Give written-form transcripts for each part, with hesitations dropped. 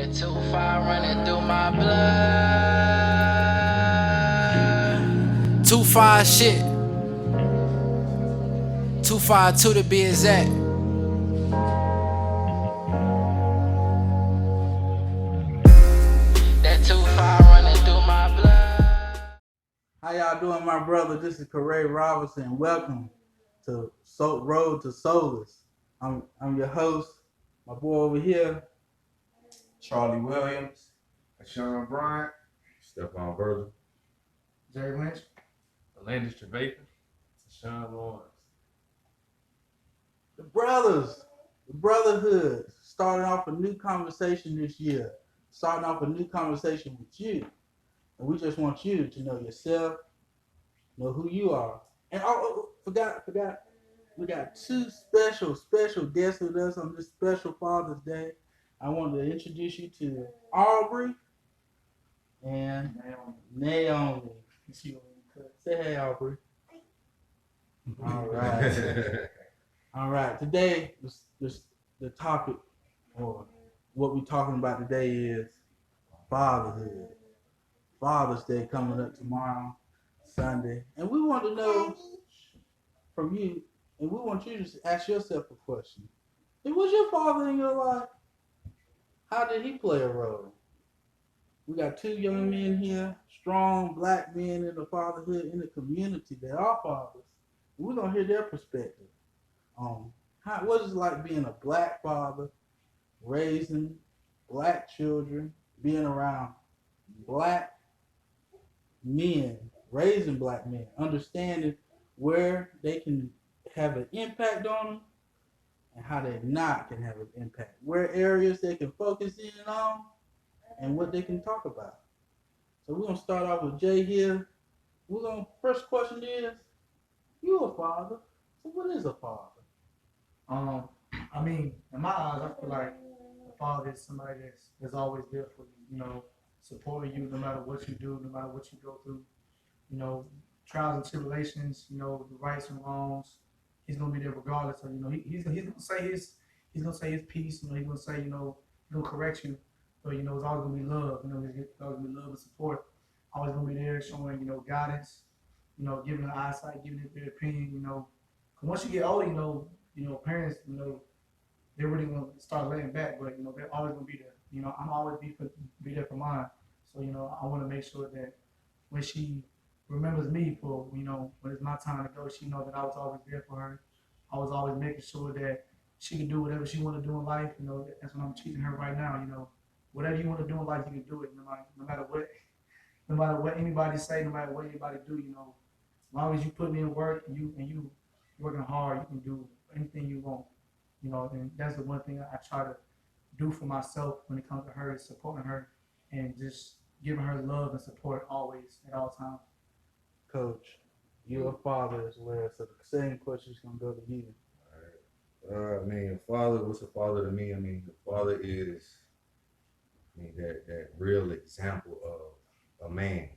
That too far running through my blood. Too far shit. Too far too to be exact. That too far running through my blood. How y'all doing, my brother? This is Corey Robinson. Welcome to Road to Soulace. I'm your host. My boy over here, Charlie Williams, Sean Bryant, Stephon Virgil, Jerry Lynch, Landis Trevathan, Sean Lawrence. the brothers, the brotherhood. Starting off a new conversation this year. Starting off a new conversation with you. And we just want you to know yourself, know who you are. And forgot. We got two special guests with us on this special Father's Day. I want to introduce you to Aubrey and Naomi. Say hey, Aubrey. All right. All right. Today, the topic, or what we're talking about today, is fatherhood. Father's Day coming up tomorrow, Sunday. And we want to know from you, and we want you to ask yourself a question. Was your father in your life? How did he play a role? We got two young men here, strong black men in the fatherhood in the community that are fathers. We're gonna hear their perspective on what it's like being a black father, raising black children, being around black men, raising black men, understanding where they can have an impact on them and how they not can have an impact. Where areas they can focus in on and what they can talk about. So we're gonna start off with Jay here. First question is, you a father. So what is a father? I mean, in my eyes, I feel like a father is somebody that's always there for you, supporting you no matter what you do, no matter what you go through, trials and tribulations, the rights and wrongs. He's gonna be there regardless of, he's gonna say his piece, he's gonna say, he's gonna correct you, but it's always gonna be love, it's always gonna be love and support, always gonna be there showing, guidance, giving an eyesight, giving their opinion, Cause once you get older, parents, they really gonna start laying back, but they're always gonna be there. I'm always be there for mine. So, I wanna make sure that when she remembers me for, when it's my time to go, she knows that I was always there for her. I was always making sure that she can do whatever she wanna do in life, that's what I'm teaching her right now, whatever you wanna do in life, you can do it, no matter what anybody say, no matter what anybody do, as long as you put in work and you working hard, you can do anything you want. And that's the one thing I try to do for myself when it comes to her, is supporting her and just giving her love and support always at all times. Coach, you're a father as well, so the same question is gonna go to you. All right. Father, what's a father to me? The father is, that real example of a man.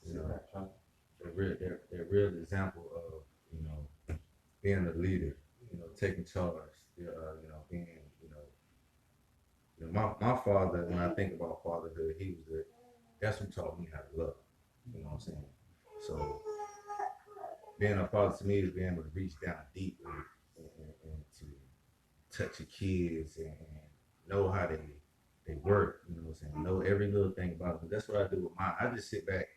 That real example of, being a leader, taking charge, being, my father, when I think about fatherhood, that's who taught me how to love, you know what I'm saying? So being a father to me is being able to reach down deeply and to touch your kids and know how they work, you know what I'm saying? Know every little thing about them. That's what I do with mine. I just sit back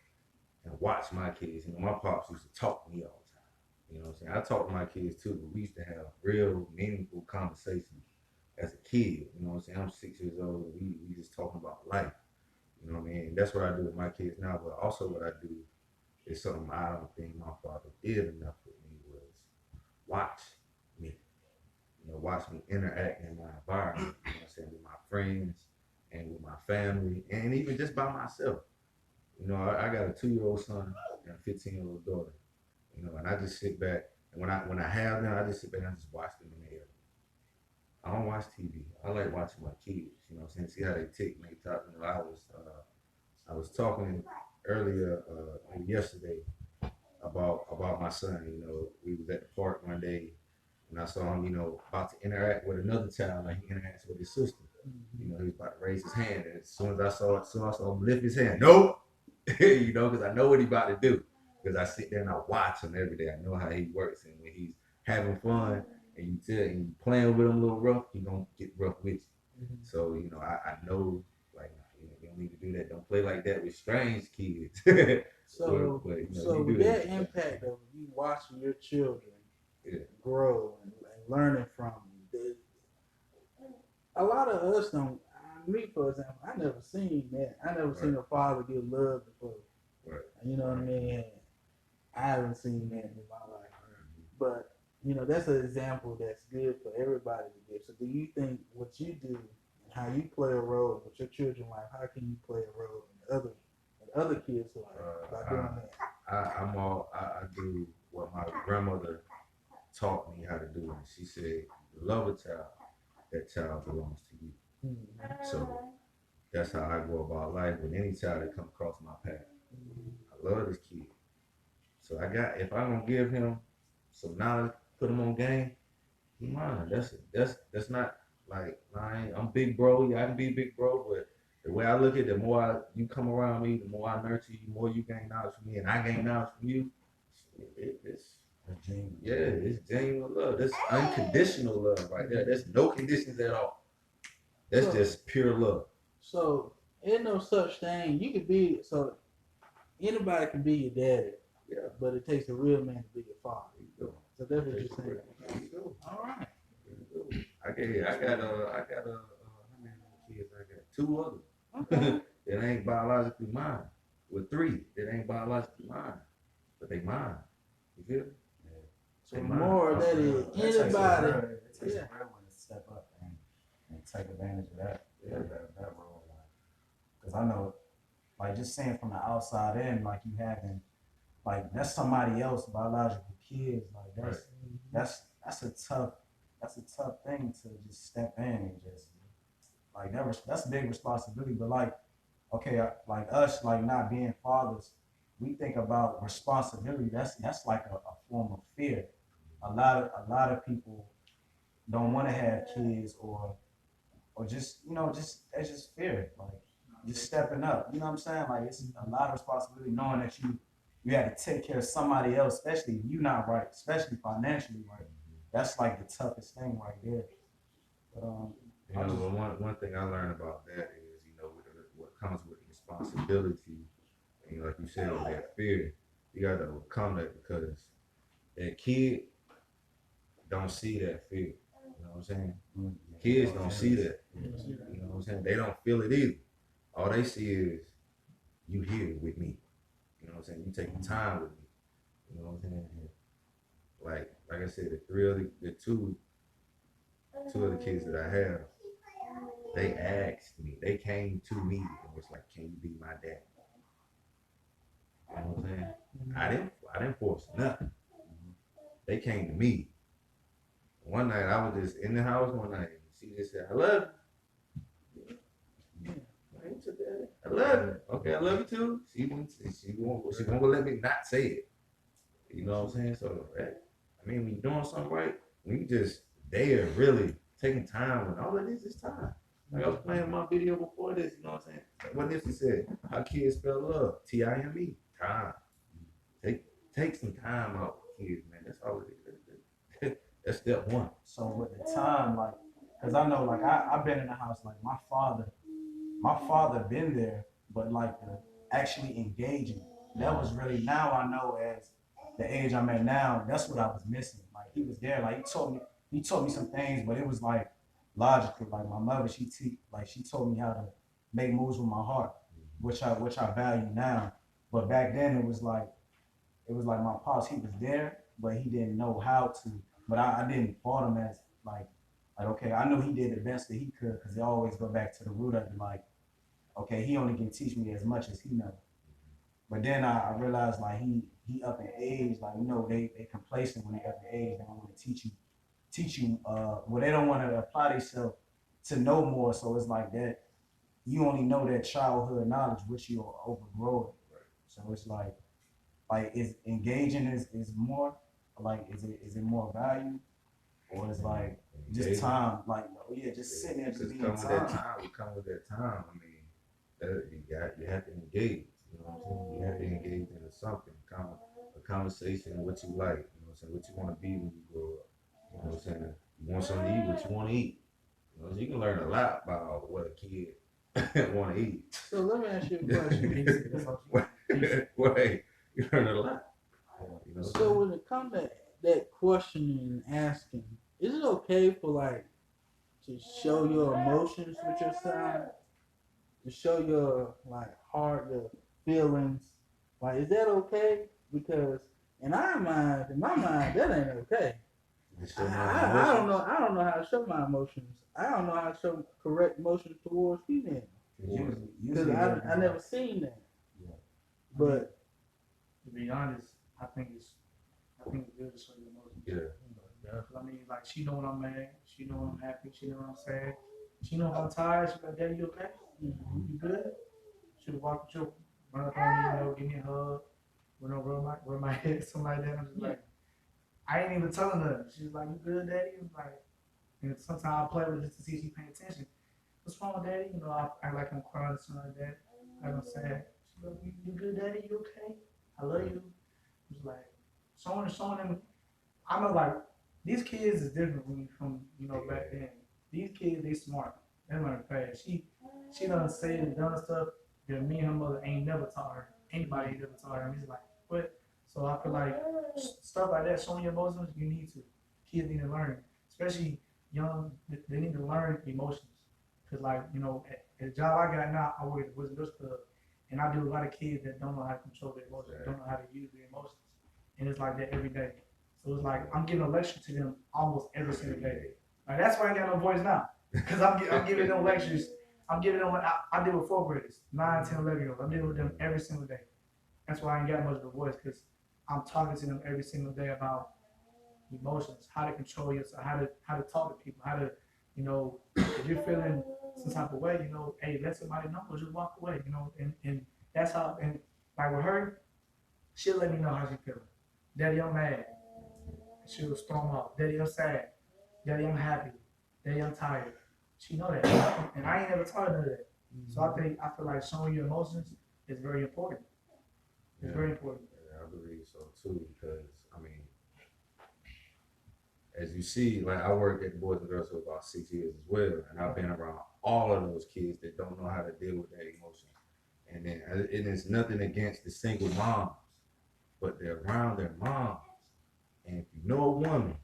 and watch my kids. My pops used to talk to me all the time. You know what I'm saying? I talk to my kids too, but we used to have real meaningful conversations as a kid. You know what I'm saying? I'm 6 years old and we just talking about life. You know what I mean? That's what I do with my kids now, but also what I do is something I don't think my father did enough with me was watch me. Watch me interact in my environment, you know what I'm saying, with my friends and with my family and even just by myself. I got a 2-year-old son and a 15-year-old daughter. And I just sit back, and when I have them, I just sit back and I just watch them in the air. I don't watch TV. I like watching my kids. You know what I'm saying? See how they tick, make talk. I was talking earlier, yesterday, about my son. We was at the park one day, And I saw him, you know, about to interact with another child like he interacts with his sister. You know, he was about to raise his hand, and as soon as I saw him lift his hand, nope, you know, because I know what he about to do. Because I sit there and I watch him every day. I know how he works, and when he's having fun and you tell and you playing with him a little rough, he gonna get rough with you. So you know, I know like you don't need to do that. Don't play like that with strange kids. So, but, you know, so you do that impact of you watching your children Yeah. grow and learning from them, a lot of us don't. Me, for example, I never seen that. I never seen a father give love before. Right. You know what I mean? And I haven't seen that in my life. But you know, that's an example that's good for everybody to get. So, do you think what you do and how you play a role with your children's life? How can you play a role in other kids' life by doing that? I do what my grandmother taught me how to do, and she said, "Love a child. That child belongs to you." So that's how I go about life with any child that come across my path. I love this kid. So if I'm gonna give him some knowledge, put him on game, he mine. That's not like I'm big bro. Yeah, I can be big bro, but the way I look at it, the more you come around me, the more I nurture you, the more you gain knowledge from me, and I gain knowledge from you. It's it's genuine love. That's unconditional love right there. There's no conditions at all. That's just pure love. So, ain't no such thing. You could be so anybody can be your daddy. Yeah. But it takes a real man to be your father. So that's what you're saying. There you go. All right. I got how many kids I got? 2 others. Okay. That ain't biologically mine. With 3 that ain't biologically mine, but they mine. You feel me? Yeah. So more that is anybody. It takes a real one to step up and take advantage of that. Yeah. That role. Because I know, like just saying from the outside in, like you having, like that's somebody else biological kids. Like that's a tough thing to just step in and just like that's a big responsibility. But like, okay, like us, like not being fathers, we think about responsibility. That's like a form of fear. A lot of people don't want to have kids or just it's just fear, like just stepping up. You know what I'm saying? Like it's a lot of responsibility knowing that you have to take care of somebody else, especially if you're not right, especially financially right. That's like the toughest thing right there. But one thing I learned about that is, what comes with responsibility, and like you said, with that fear, you got to overcome that because that kid don't see that fear. You know what I'm saying? Kids don't see that. You know what I'm saying? They don't feel it either. All they see is you here with me. You know what I'm saying? You taking time with me. You know what I'm saying? Like I said, the two of the kids that I have, they asked me. They came to me and was like, "Can you be my dad?" You know what I'm saying? I didn't force nothing. They came to me. One night I was just in the house one night and she just said, "I love you." I love you. Okay, I love you too. She won't let me not say it. You know what I'm saying? So when you're doing something right, when you just there really taking time when all of this is time. Like I was playing my video before this, you know what I'm saying? What Nipsey said, how kids spell love. Time. Time. Take some time out with kids, man. That's all it is. That's step one. so with the time, like, cause I know, like, I've been in the house, like my father been there, but like the actually engaging, that was really, now I know as the age I'm at now, that's what I was missing. Like he was there, like he taught me some things, but it was like logical. Like my mother, she told me how to make moves with my heart, which I value now. But back then it was like my pops, he was there, but he didn't know how to. But I didn't fault him as like okay, I know he did the best that he could because they always go back to the root of it. Like, okay, he only can teach me as much as he knows. But then I realized like he up in age, like they complacent when they up in age. They don't want to teach you. Well, they don't want to apply themselves to know more. So it's like that. You only know that childhood knowledge, which you'll overgrow it. So it's like is engaging is more like is it more value? or it's like just time, like oh yeah, just sitting there, just Because being come with that time. time, we come with that time. I mean, you have to engage. You know what I'm saying? You have to engage into something, a conversation, what you like. You know what I'm saying? What you want to be when you grow up. You know what I'm saying? You want something to eat, what you want to eat. You know, so you can learn a lot about what a kid want to eat. So let me ask you a question. Wait, you learn a lot. You know. So when it comes to that questioning and asking, is it okay for like to show your emotions with your son? To show your like heart, your feelings? Like, is that okay? Because in my mind, that ain't okay. I don't know. I don't know how to show my emotions. I don't know how to show correct emotions towards females because I never seen that. Yeah. But to be honest, I think it's good to show your emotions. Yeah. I mean, like she know when I'm mad, she know when I'm happy, she know when I'm sad, she know if I'm tired. She's like, "Daddy, you okay? You good?" She'll walk with you, run up on me, you know, give me a hug, rub my head, something like that. I'm just like, I ain't even telling her. She's like, "You good, Daddy?" I'm like, and sometimes I play with her just to see if she paying attention. What's wrong, Daddy? You know, I act like I'm crying or something like that. Like I'm sad. She's like, "You good, Daddy? You okay? I love you." It's like showing them. I know like these kids is different from back then. These kids they smart. They learn fast. She done said and done stuff that me and her mother ain't never taught her. Anybody ain't never taught her. And he's like, what? So I feel like stuff like that, showing your emotions, you need to. Kids need to learn, especially young. They need to learn emotions. Cause like at the job I got now, I work at the Wisdom Girls Club, and I do a lot of kids that don't know how to control their emotions, don't know how to use their emotions, and it's like that every day. So it's like I'm giving a lecture to them almost every single day. Like that's why I ain't got no voice now, because I'm giving them lectures. I'm giving them I deal with 4th graders, 9, 10, 11-year-olds. I'm dealing with them every single day. That's why I ain't got much of a voice, because I'm talking to them every single day about emotions, how to control yourself, how to talk to people, how to, if you're feeling some type of way, hey, let somebody know, or just walk away, and that's how, and like with her, she'll let me know how she's feeling. Daddy, I'm mad. She'll storm off. Daddy, I'm sad. Daddy, I'm happy. Daddy, I'm tired. She know that, and I ain't never taught her none of that. So I feel like showing your emotions is very important. It's very important. Yeah, I believe so too, because I mean, as you see, like I worked at the Boys and Girls for about 6 years as well, and I've been around all of those kids that don't know how to deal with their emotions. And then it is nothing against the single moms, but they're around their moms. And if you know a woman,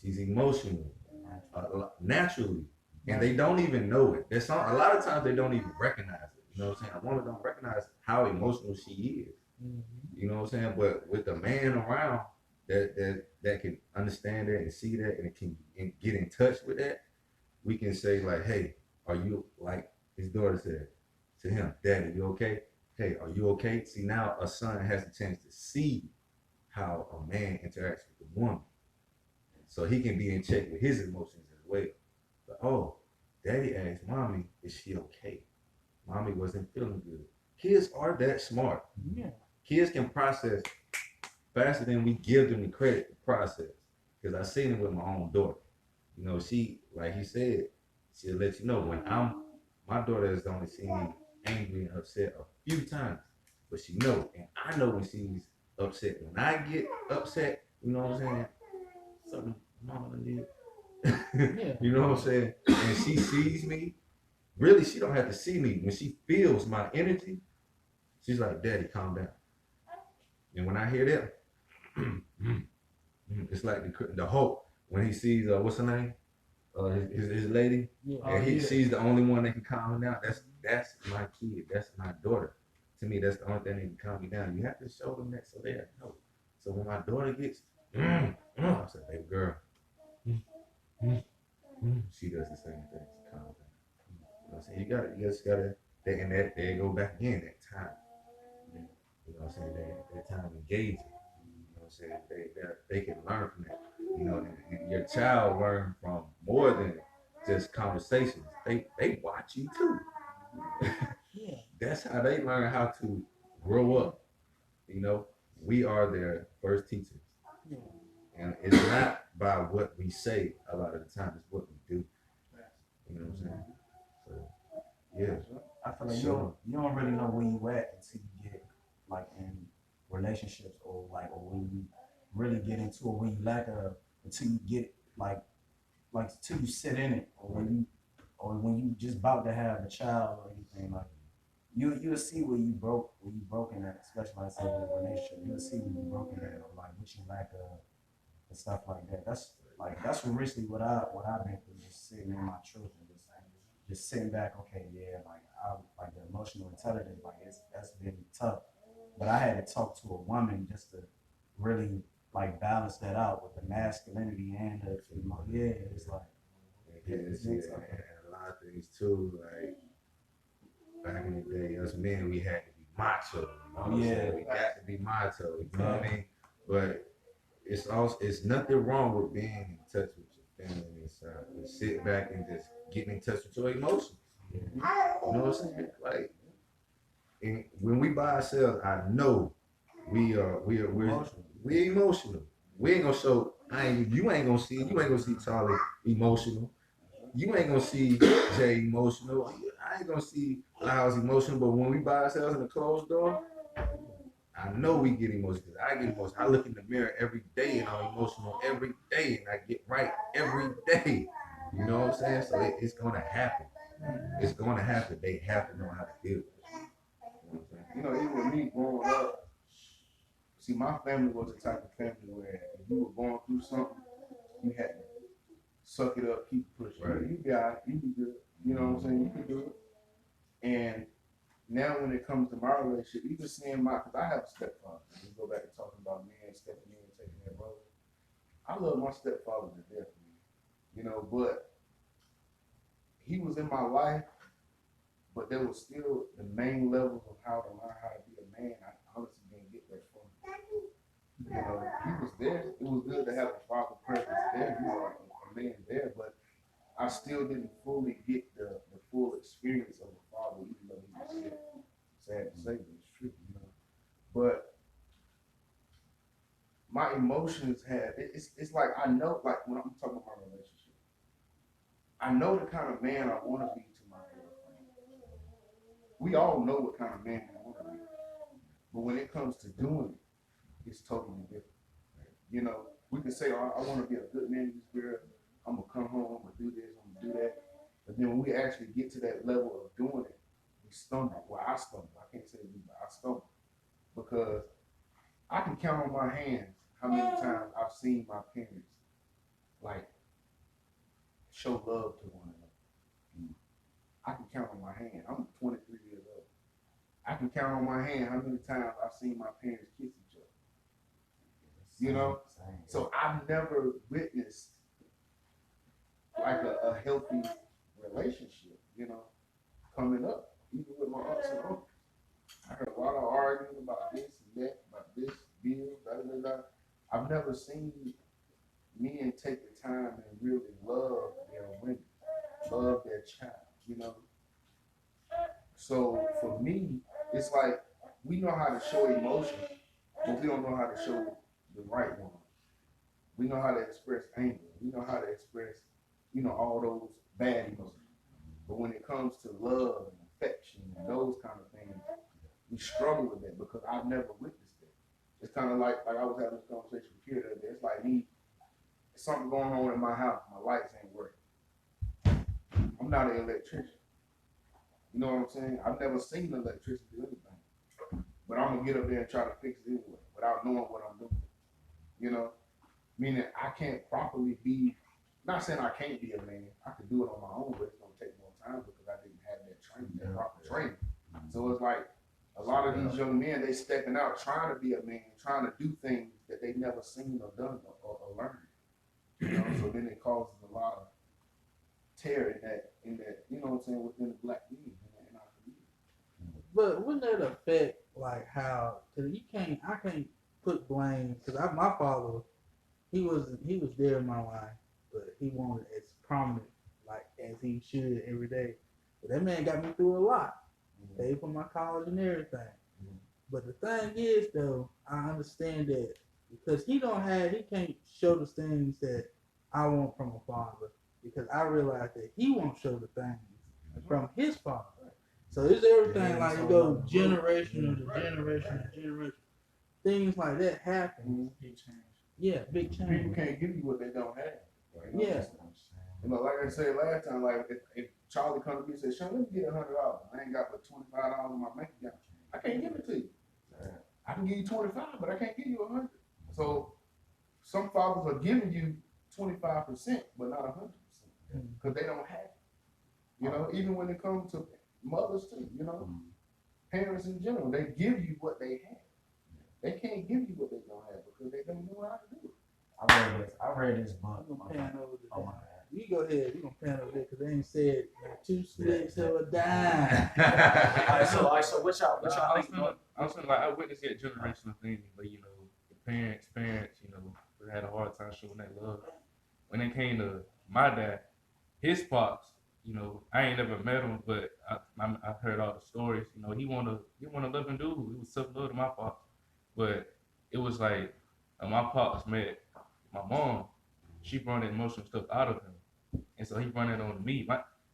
she's emotional naturally, and they don't even know it. A lot of times they don't even recognize it. You know what I'm saying? A woman don't recognize how emotional she is. You know what I'm saying? But with a man around that can understand that and see that and can get in touch with that, we can say like, hey, are you, like his daughter said to him, Daddy, you okay? Hey, are you okay? See, now a son has a chance to see how a man interacts with a woman, so he can be in check with his emotions as well. But oh, Daddy asked Mommy, is she okay? Mommy wasn't feeling good. Kids are that smart. yeah, Kids can process faster than we give them the credit to process. Because I seen it with my own daughter. She, like he said, she'll let you know when my daughter has only seen me angry and upset a few times, but she know, and I know when she's upset. When I get upset, you know what I'm saying? Something mama did. yeah. You know what I'm saying? And she sees me. Really, she don't have to see me. When she feels my energy, she's like, Daddy, calm down. And when I hear that, it's like the hope when he sees what's her name, his lady, and he sees the only one that can calm him down. That's my kid. That's my daughter. To me, that's the only thing that can calm me down. You have to show them that so they know. So when my daughter gets, I said, baby girl, she does the same thing. She calms down. You know what I'm saying? You just gotta, and that there you go back again, that time. You know what I'm saying? That time engaging. You know what I'm saying? They can learn from that. And your child learn from more than just conversations. They watch you too. Yeah. That's how they learn how to grow up. We are their first teachers. Yeah. And it's not by what we say a lot of the time, it's what we do. You know what I'm saying? So, yeah. I feel like Sure. you don't really know where you at until you get like in relationships or when you really get into it, when you lack a until you get like until you sit in it or when you just about to have a child or anything like you'll see where you broken at, especially like I said with a relationship. You'll see where you broken at or like what you lack of and stuff like that. That's really what I've been through, just sitting in my truth and just sitting back. Okay, yeah, like the emotional intelligence, like that's been tough. But I had to talk to a woman just to really like balance that out with the masculinity and the yeah. It's like It's, yeah, and a lot of things too, like back in the day, us men, we had to be macho. You know what I'm saying? We got to be macho. You know what I mean? But it's nothing wrong with being in touch with your family inside. Just sit back and just getting in touch with your emotions. You know what I'm saying? Like, and when we by ourselves, I know we're emotional. We ain't gonna show. You ain't gonna see Charlie emotional. You ain't gonna see Jay emotional. I ain't gonna see Lyles emotional. But when we by ourselves in a closed door, I know we get emotional. I get emotional. I look in the mirror every day and I'm emotional every day, and I get right every day. You know what I'm saying? So it's gonna happen. It's gonna happen. They have to know how to deal with it. You know what I'm saying? You know, even with me growing up, see, my family was the type of family where if you were going through something, you had to suck it up, keep pushing. Right. You got it, you be good. You know what I'm saying? You can do it. And now when it comes to my relationship, even seeing because I have a stepfather. We go back to talking about men stepping in and taking that role. I love my stepfather to death, man. You know, but he was in my life, but there was still the main levels of how to learn how to be a man. I honestly didn't get that from him. You know, he was there. It was good to have a father presence there. You know, a man there, but I still didn't fully get the full experience of a father, even though he was there. Sad to say, but it's true, you know. But my emotions it's like I know, like when I'm talking about my relationship, I know the kind of man I want to be to my girlfriend. We all know what kind of man we want to be, but when it comes to doing it, it's totally different. You know, we can say, oh, I want to be a good man to this girl. I'm gonna come home. I'm gonna do this. I'm gonna do that. But then when we actually get to that level of doing it, we stumble. Well, I stumble. I can't say we, but I stumble because I can count on my hands how many times I've seen my parents like show love to one another. I can count on my hand. I'm 23 years old. I can count on my hand how many times I've seen my parents kiss each other. You know? So I've never witnessed like a healthy relationship, you know, coming up, even with my aunts and uncles. I heard a lot of arguing about this and that, about this bill, da da da. I've never seen men take the time and really love their women, love their child, you know. So for me, it's like we know how to show emotion, but we don't know how to show the right one. We know how to express anger. We know how to express, you know, all those bad emotions. But when it comes to love and affection and those kind of things, we struggle with that because I've never witnessed that. It's kind of like I was having this conversation with Kira the other day. It's like something going on in my house. My lights ain't working. I'm not an electrician. You know what I'm saying? I've never seen an electrician do anything. But I'm going to get up there and try to fix it anyway without knowing what I'm doing. You know? Meaning I can't properly be, not saying I can't be a man. I could do it on my own, but it's going to take more time because I didn't have that training, that proper training. So it's like a lot of these young men, they stepping out trying to be a man, trying to do things that they never seen or done or learned. You know, so then it causes a lot of tear in that, you know what I'm saying, within the black community in our community. But wouldn't that affect like how? Cause I can't put blame. Cause my father, he was there in my life, but he wasn't as prominent like as he should every day. But that man got me through a lot. Paid for my college and everything. But the thing is, though, I understand that because he can't show the things that I want from a father, because I realize that he won't show the things from his father. So it's everything like it goes generational to generation to generation. Things like that happen. Big change. Yeah, big People change. can't give you what they don't have. Right? Yeah. You know, like I said last time, like if Charlie come to me and say, "Sean, let me get $100. I ain't got but $25 in my bank account. I can't give it to you. I can give you 25, but I can't give you 100. So some fathers are giving you 25%, but not 100%, because they don't have it. You know, even when it comes to mothers too. You know, parents in general, they give you what they have. They can't give you what they don't have because they don't know how to do it. I read this book. I'm gonna pan over to Oh my that. God. You go ahead. We gonna pan over there because they ain't said like 2 slicks of a dime. All right, so what y'all think? I was feeling like I witnessed that generational thing, but you know, the parents, you know, had a hard time showing that love. When it came to my dad, his pops, you know, I ain't never met him, but I heard all the stories. You know, he wanna love and do. He was tough love to my pops, but it was like my pops met my mom. She brought the emotional stuff out of him, and so he brought it on me.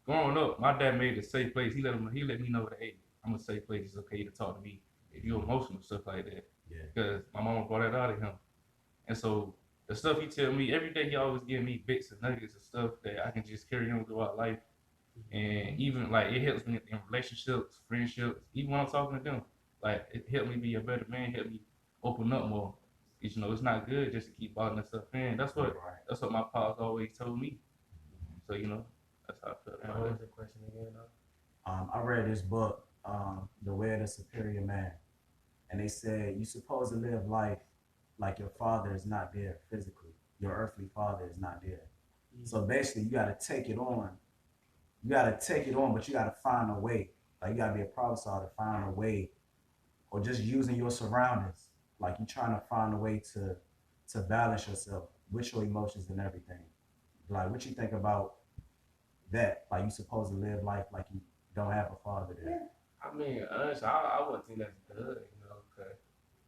Growing up, my dad made it a safe place. He let me know that, hey, I'm a safe place. It's okay to talk to me if you're emotional, stuff like that. Yeah. Because my mama brought that out of him, and so the stuff he tell me every day, he always give me bits and nuggets of stuff that I can just carry on throughout life. And even like it helps me in relationships, friendships, even when I'm talking to them. Like it helped me be a better man, helped me open up more. You know, it's not good just to keep bottling that stuff in. That's what my pops always told me. So you know, that's how I feel. What was the question again? I read this book, The Way of the Superior Man, and they said you're supposed to live life like your father is not there physically. Your earthly father is not there. So basically, you got to take it on. You got to take it on, but you got to find a way. Like you got to be a problem solver, find a way, or just using your surroundings. Like you're trying to find a way to balance yourself with your emotions and everything. Like what you think about that? Like you supposed to live life like you don't have a father there. I mean, honestly, I wouldn't think that's good, you know, because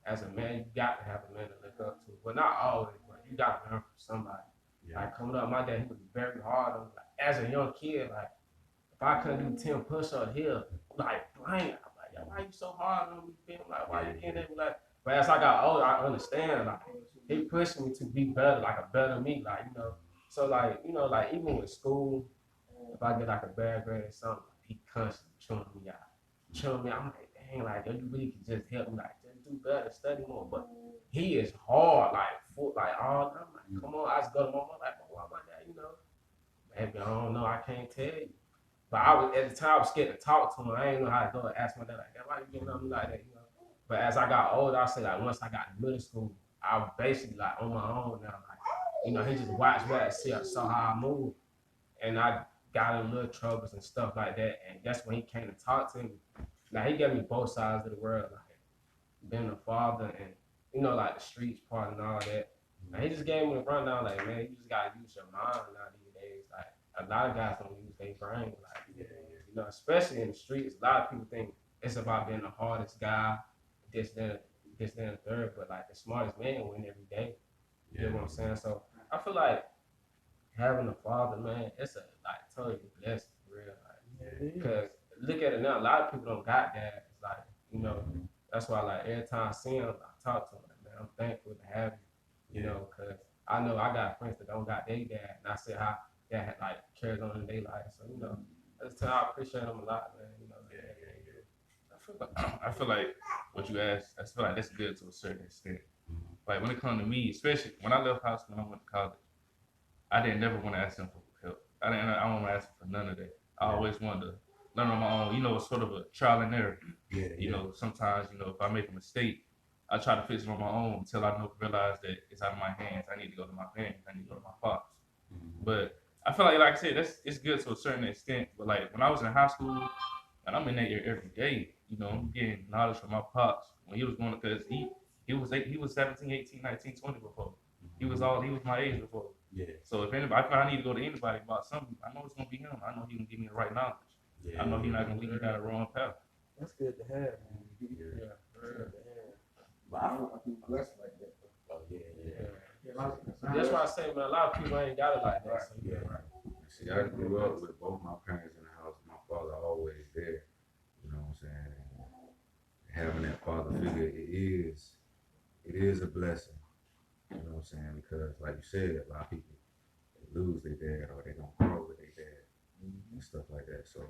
as a man, you got to have a man to look up to. Well, not always, but you got to learn from somebody. Yeah. Like coming up, my dad, he was very hard on me. Like, as a young kid, like if I couldn't do 10 push-ups here, like blank, I'm like, yo, why you so hard on me? Feel like, why you can't ever like? But as I got older, I understand. Like he pushed me to be better, like a better me, like you know. So like you know, like even with school, if I get like a bad grade or something, he constantly chewing me out. I'm like, dang, like yo, you really can just help me, like just do better, study more. But he is hard, like full, like all. I'm like, come on, I just go to my mom, like, why my dad, you know? Maybe I don't know, I can't tell you. But I was at the time I was scared to talk to him. I didn't know how to go and ask my dad like that. Why you getting on me like that? You know. But as I got older, I say like once I got to middle school, I was basically like on my own now. Like you know, he just watched back, saw how I moved, and I got in little troubles and stuff like that. And that's when he came to talk to me. Now he gave me both sides of the world, like being a father and you know like the streets part and all that. And he just gave me the rundown like, man, you just gotta use your mind now these days. Like a lot of guys don't use their brain. Like you know, especially in the streets, a lot of people think it's about being the hardest guy, this, then, the third. But like the smartest man win every day. You know what I'm saying? So I feel like having a father, man, it's a like totally blessing for real. Like, because look at it now, a lot of people don't got that. It's like, you know, that's why like every time I see him, I talk to him, like, man, I'm thankful to have you, you know, because I know I got friends that don't got their dad, and I see how that like carries on in their life. So, you know, that's how I appreciate them a lot, man. You know, I feel like what you asked, I feel like that's good to a certain extent. Like when it comes to me, especially when I left high school and I went to college, I didn't never want to ask him for help. I don't want to ask him for none of that. I always wanted to learn on my own. You know, it's sort of a trial and error. You know, sometimes, you know, if I make a mistake, I try to fix it on my own until I realize that it's out of my hands. I need to go to my parents. I need to go to my pops. But I feel like I said, it's good to a certain extent. But like when I was in high school, and I'm in that every day, you know, I'm getting knowledge from my pops when he was going to, because he was 17, 18, 19, 20 before. He was my age before. Yeah. So if anybody, if I need to go to anybody about something, I know it's gonna be him. I know he can give me the right knowledge. I know he's not gonna lead me down the wrong path. That's good to have, man. But I feel blessed like that. Oh yeah, Yeah, a lot of people. That's why I say, man, a lot of people ain't got it like that. Right. So, Yeah, right. See, I grew up with both my parents in the house. My father always there. You know what I'm saying? And having that father figure, it is a blessing. You know what I'm saying? Because, like you said, a lot of people they lose their dad or they don't grow with their dad and stuff like that. So,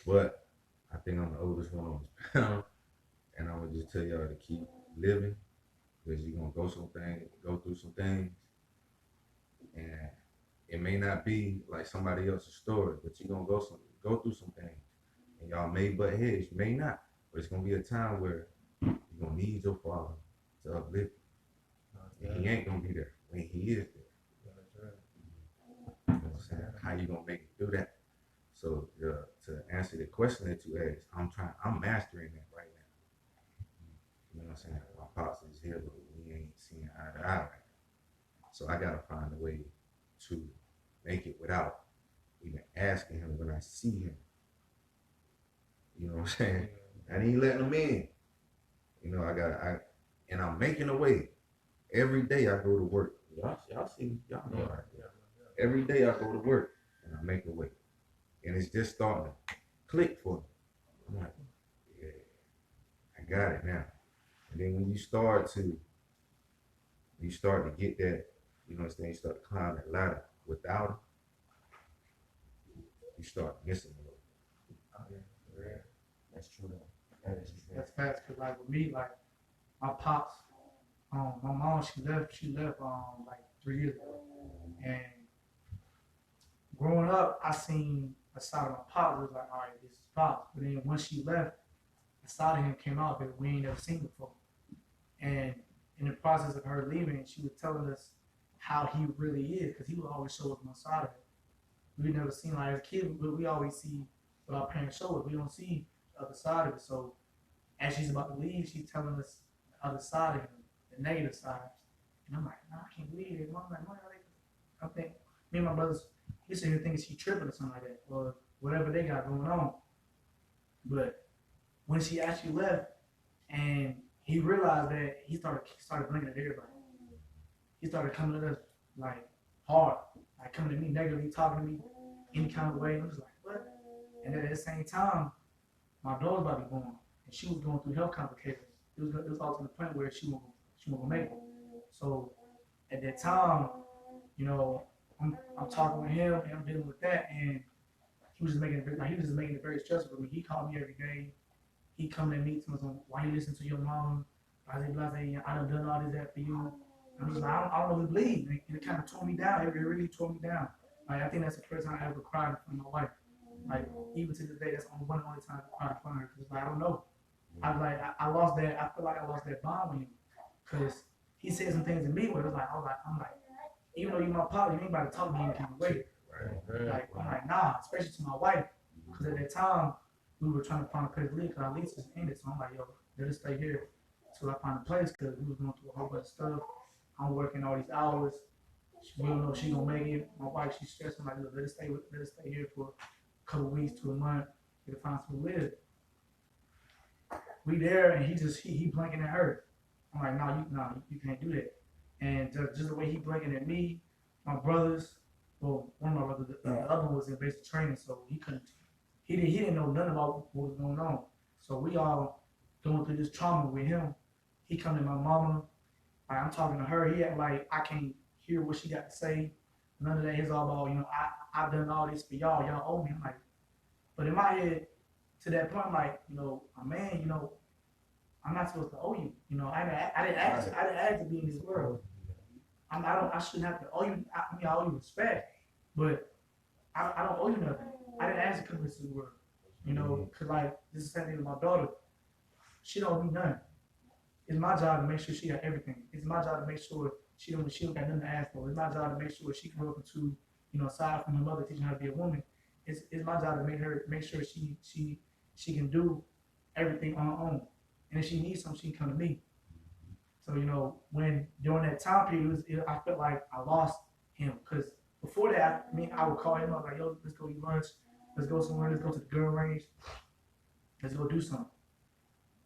but I think I'm the oldest one on this panel, and I would just tell y'all to keep living because you're gonna go through some things, and it may not be like somebody else's story, but you're gonna go through some things, and y'all may butt heads, you may not, but it's gonna be a time where you're gonna need your father to uplift you, and he ain't gonna be there when he is there. You know what I'm saying? How you gonna make it through that? So to answer the question that you asked, I'm mastering that right now. You know what I'm saying? My pops is here, but we ain't seeing eye to eye right now. So I gotta find a way to make it without even asking him when I see him. You know what I'm saying? I ain't letting him in. You know, and I'm making a way. Every day I go to work. Y'all see, y'all know right there. Every day I go to work and I make a way. And it's just starting to click for me. I'm like, yeah, I got it now. And then when you start to get that, you know what I'm saying, you start to climb that ladder without him, you start missing a little. Yeah. That's true though. That is true. That's facts. Cause like with me, like my pops, my mom, she left like 3 years ago, and growing up, I seen a side of my pops. It was like, all right, this is pops. But then once she left, a side of him came out that we ain't never seen before. And in the process of her leaving, she was telling us how he really is, because he would always show us one side of it. We never seen, like as a kid, we always see what our parents show us. We don't see the other side of it. So as she's about to leave, she's telling us the other side of him, the negative side. And I'm like, nah, I can't believe it. Mom, like, I think me and my brothers, we sit here thinking she tripping or something like that, or whatever they got going on. But when she actually left, and he realized that he started blinking at everybody. He started coming at us like hard, like coming to me negatively, talking to me any kind of way. And I was like, what? And then at the same time, my daughter was about to be born, and she was going through health complications. It was all to the point where she wasn't gonna make it. So at that time, you know, I'm talking with him and I'm dealing with that, and he was just making it very stressful for me. He called me every day. He come and meet me, why you listen to your mom? I done all this that for you. And I was like, I don't know who bleed. And it kind of tore me down. It really tore me down. Like, I think that's the first time I ever cried in front of my wife. Like, even to this day, that's only time I cried in front of her. Because, like, I don't know. I lost that. I feel like I lost that bond with him. Because he said some things to me where it was like, I'm like, even though you're my partner, you ain't about to talk to me any kind of way. Like, I'm like, nah, especially to my wife. Because at that time, we were trying to find a place to live because our lease was ended. So I'm like, yo, let us stay here until I find a place, because we was going through a whole bunch of stuff. I'm working all these hours. We don't know if she gonna make it. My wife, she's stressing. Like, look, let us stay here for a couple weeks to a month to find somewhere to live. We there, and he blinking at her. I'm like, no, you can't do that. And just the way he blinking at me, my brothers. Well, one of my brothers, the other one was in basic training, so he couldn't. He didn't know nothing about what was going on. So we all going through this trauma with him. He come to my mama. Like, I'm talking to her. He act like I can't hear what she got to say. None of that. He's all about, I've done all this for y'all. Y'all owe me. I'm like, but in my head, to that point, I'm like, a man, I'm not supposed to owe you. I didn't ask to be in this world. I shouldn't have to owe you. I owe you respect, but I don't owe you nothing. I didn't ask to come into the world, because like this is the same thing with my daughter. She don't owe me nothing. It's my job to make sure she got everything. It's my job to make sure she don't got nothing to ask for. It's my job to make sure she can grow up into, aside from her mother teaching her to be a woman. It's my job to make sure she can do everything on her own. And if she needs something, she can come to me. So when during that time period, I felt like I lost him, because before that, I would call him up like, yo, let's go eat lunch. Let's go somewhere. Let's go to the girl range. Let's go do something.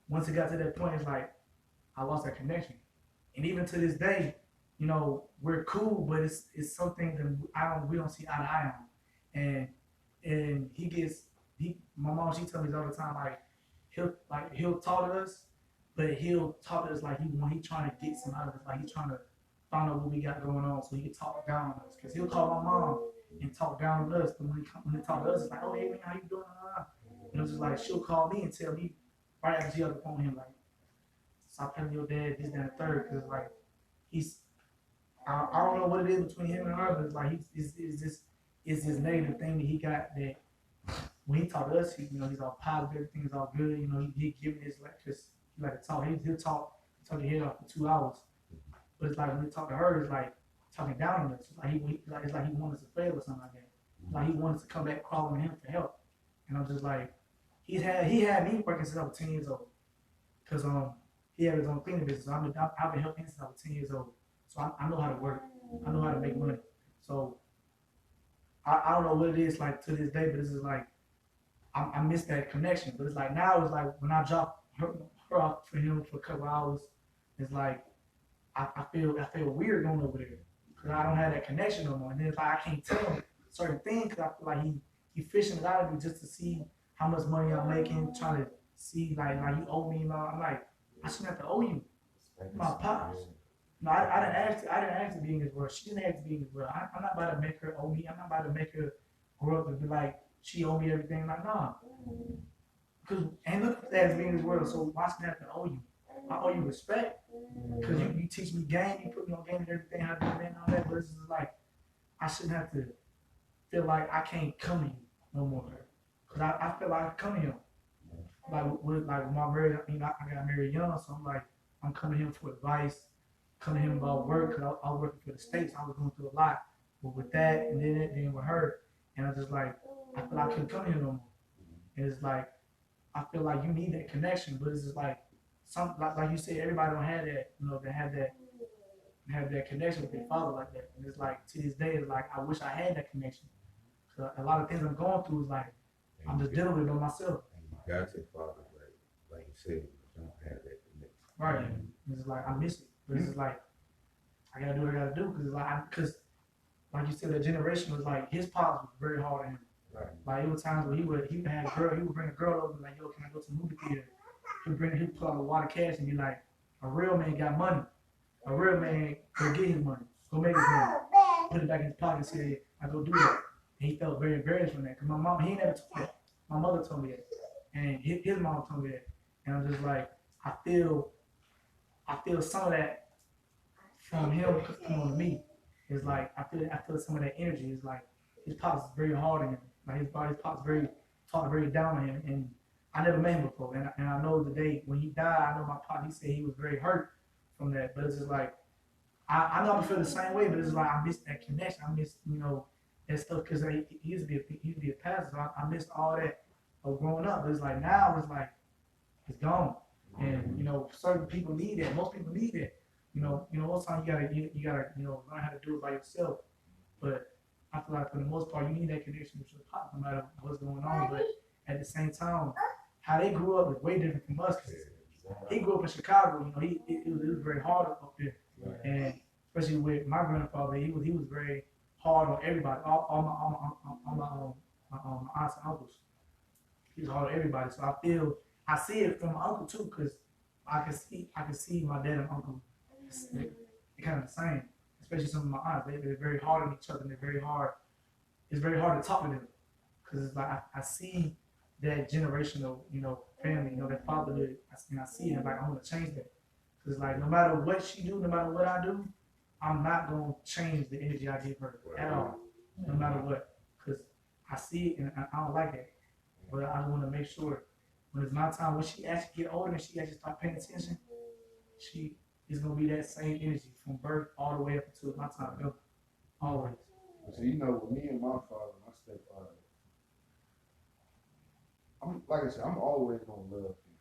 Once it got to that point, it's like I lost that connection. And even to this day, you know, we're cool, but it's something that we don't see eye to eye on. And my mom, she tells me all the time, like he'll talk to us, but he'll talk to us like when he trying to get some out of us, like he's trying to find out what we got going on so he can talk down on us. Cause he'll call my mom and talk down on us, but when he talk to us, it's like, oh hey man, how you doing? And it's just like she'll call me and tell me right after she on the phone with him, like, stop telling your dad this, that, and the third, cause like he's I don't know what it is between him and her, but it's like it's this negative thing that he got that when he talk to us, he's all positive, everything's all good. You know, he giving his like just he like to talk. He'll talk your head off for 2 hours. But it's like when he talk to her, it's like talking down on us. It's like it's like he wants us to fail or something like that. Like he wants us to come back crawling to him for help. And I'm just like, he had me working since I was 10 years old. Cause he had his own cleaning business. So I've been helping him since I was 10 years old. So I know how to work. I know how to make money. So I don't know what it is like to this day, but this is like I miss that connection. But it's like now it's like when I drop her off for him for a couple hours, it's like I feel weird going over there because I don't have that connection no more. And then it's like I can't tell him certain things because I feel like he fishing it out of me just to see how much money I'm making, trying to see like you owe me and all. I'm like, I shouldn't have to owe you. My pops. No, I didn't ask to be in this world. She didn't ask to be in this world. I'm not about to make her owe me. I'm not about to make her grow up and be like, she owe me everything. Like, nah. Because, and look at to be in this world, so why should I have to owe you? I owe you respect. Because you teach me game, you put me on game and everything, how to do that and all that. But it's just like, I shouldn't have to feel like I can't come to you no more. Because I feel like I come to him. Like with my marriage, I got married young, so I'm like, I'm coming to him for advice. Coming to him about work because I was working for the States. I was going through a lot. But with that and then with her, and I just like, I feel like I couldn't come here no more. And it's like, I feel like you need that connection, but it's just like, like you said, everybody don't have that, they have that connection with their father like that. And it's like, to this day, it's like, I wish I had that connection. Cause a lot of things I'm going through is like, I'm just dealing with it by myself. And you got your father, like you said, you don't have that connection. Right. And it's like, I miss it. But it's just like, I gotta do what I gotta do because like you said, that generation was like his pops was very hard on him. Right. Like it was times where he would bring a girl over and be like, yo, can I go to the movie theater? He'd pull out a wad of cash and be like, a real man got money. A real man go get his money, go make his money, put it back in his pocket and say, I go do that. And he felt very embarrassed from that. Cause my mom, he never told me that. My mother told me that. And his mom told me that. And I'm just like, I feel some of that from him coming on to me. It's like I feel some of that energy. It's like his pops is very hard on him. Like his pops talked very down on him. And I never met him before. And I know the day when he died, I know my pop, he said he was very hurt from that. But it's just like I know I feel the same way, but it's like I miss that connection. I miss, that stuff because he used to be a pastor. So I missed all that of growing up. But it's like now it's like it's gone. And certain people need that. Most people need that. Most times you gotta learn how to do it by yourself. But I feel like for the most part, you need that connection with your pop, no matter what's going on. But at the same time, how they grew up is way different from us. Cause he grew up in Chicago. It was very hard up there, and especially with my grandfather, he was very hard on everybody. All my aunts and uncles. He was hard on everybody. So I see it from my uncle too, because I can see my dad and uncle. They're kind of the same, especially some of my aunts. They're very hard on each other, and they're very hard. It's very hard to talk to them because it's like I see that generational, family, that fatherhood. I see it, and like I want to change that because like no matter what she do, no matter what I do, I'm not gonna change the energy I give her at all, no matter what, because I see it and I don't like it. But I want to make sure when it's my time, when she actually get older and she actually start paying attention, she is gonna be that same energy from birth all the way up until my time go. Always. So with me and my father, my stepfather, like I said, I'm always gonna love him.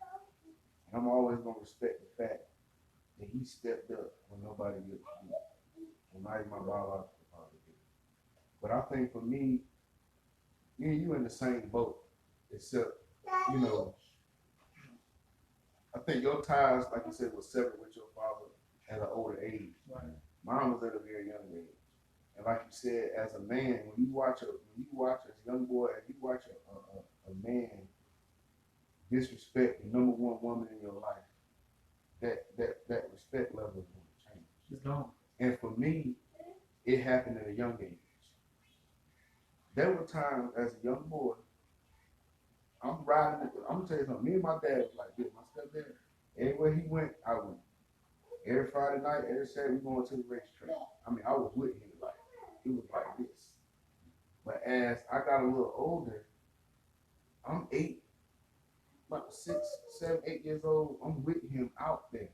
And I'm always gonna respect the fact that he stepped up when nobody else did. And not even my biological father did. But I think for me and you in the same boat, except, I think your ties, like you said, were severed with your father at an older age. Right. Mine was at a very young age. And like you said, as a man, when you watch as a young boy, and you watch a man disrespect the number one woman in your life, that respect level is going to change. It's gone. And for me, it happened at a young age. There were times as a young boy, I'm riding. I'm gonna tell you something. Me and my dad was like this. My stepdad, everywhere he went, I went. Every Friday night, every Saturday, we going to the racetrack. I mean, I was with him. Like, he was like this. But as I got a little older, I'm 8, about 6, 7, 8 years old. I'm with him out there,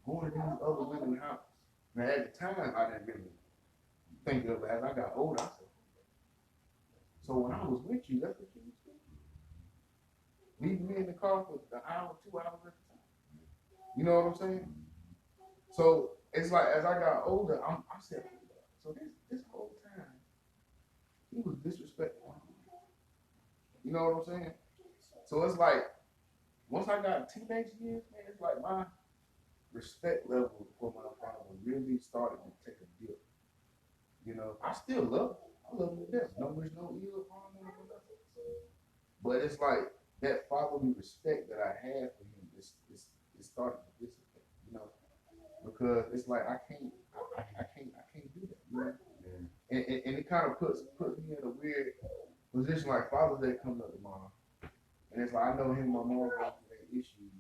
going to these other women's house. Now at the time, I didn't really think of it. As I got older, I said, so when I was with you, that's what you was doing. Leaving me in the car for an hour, 2 hours at a time. You know what I'm saying? So it's like as I got older, I said, so this whole time, he was disrespectful. You know what I'm saying? So it's like once I got teenage years, man, it's like my respect level for my father really started to take a dip. You know, I still love him. I love him to death. No wish, no ill, harm, no nothing. But it's like that fatherly respect that I had for him, it started to dissipate, you know, because it's like I can't do that, you know. Yeah. And it kind of puts me in a weird position. Like Father's Day coming up tomorrow, and it's like I know him and my mom going through their issues,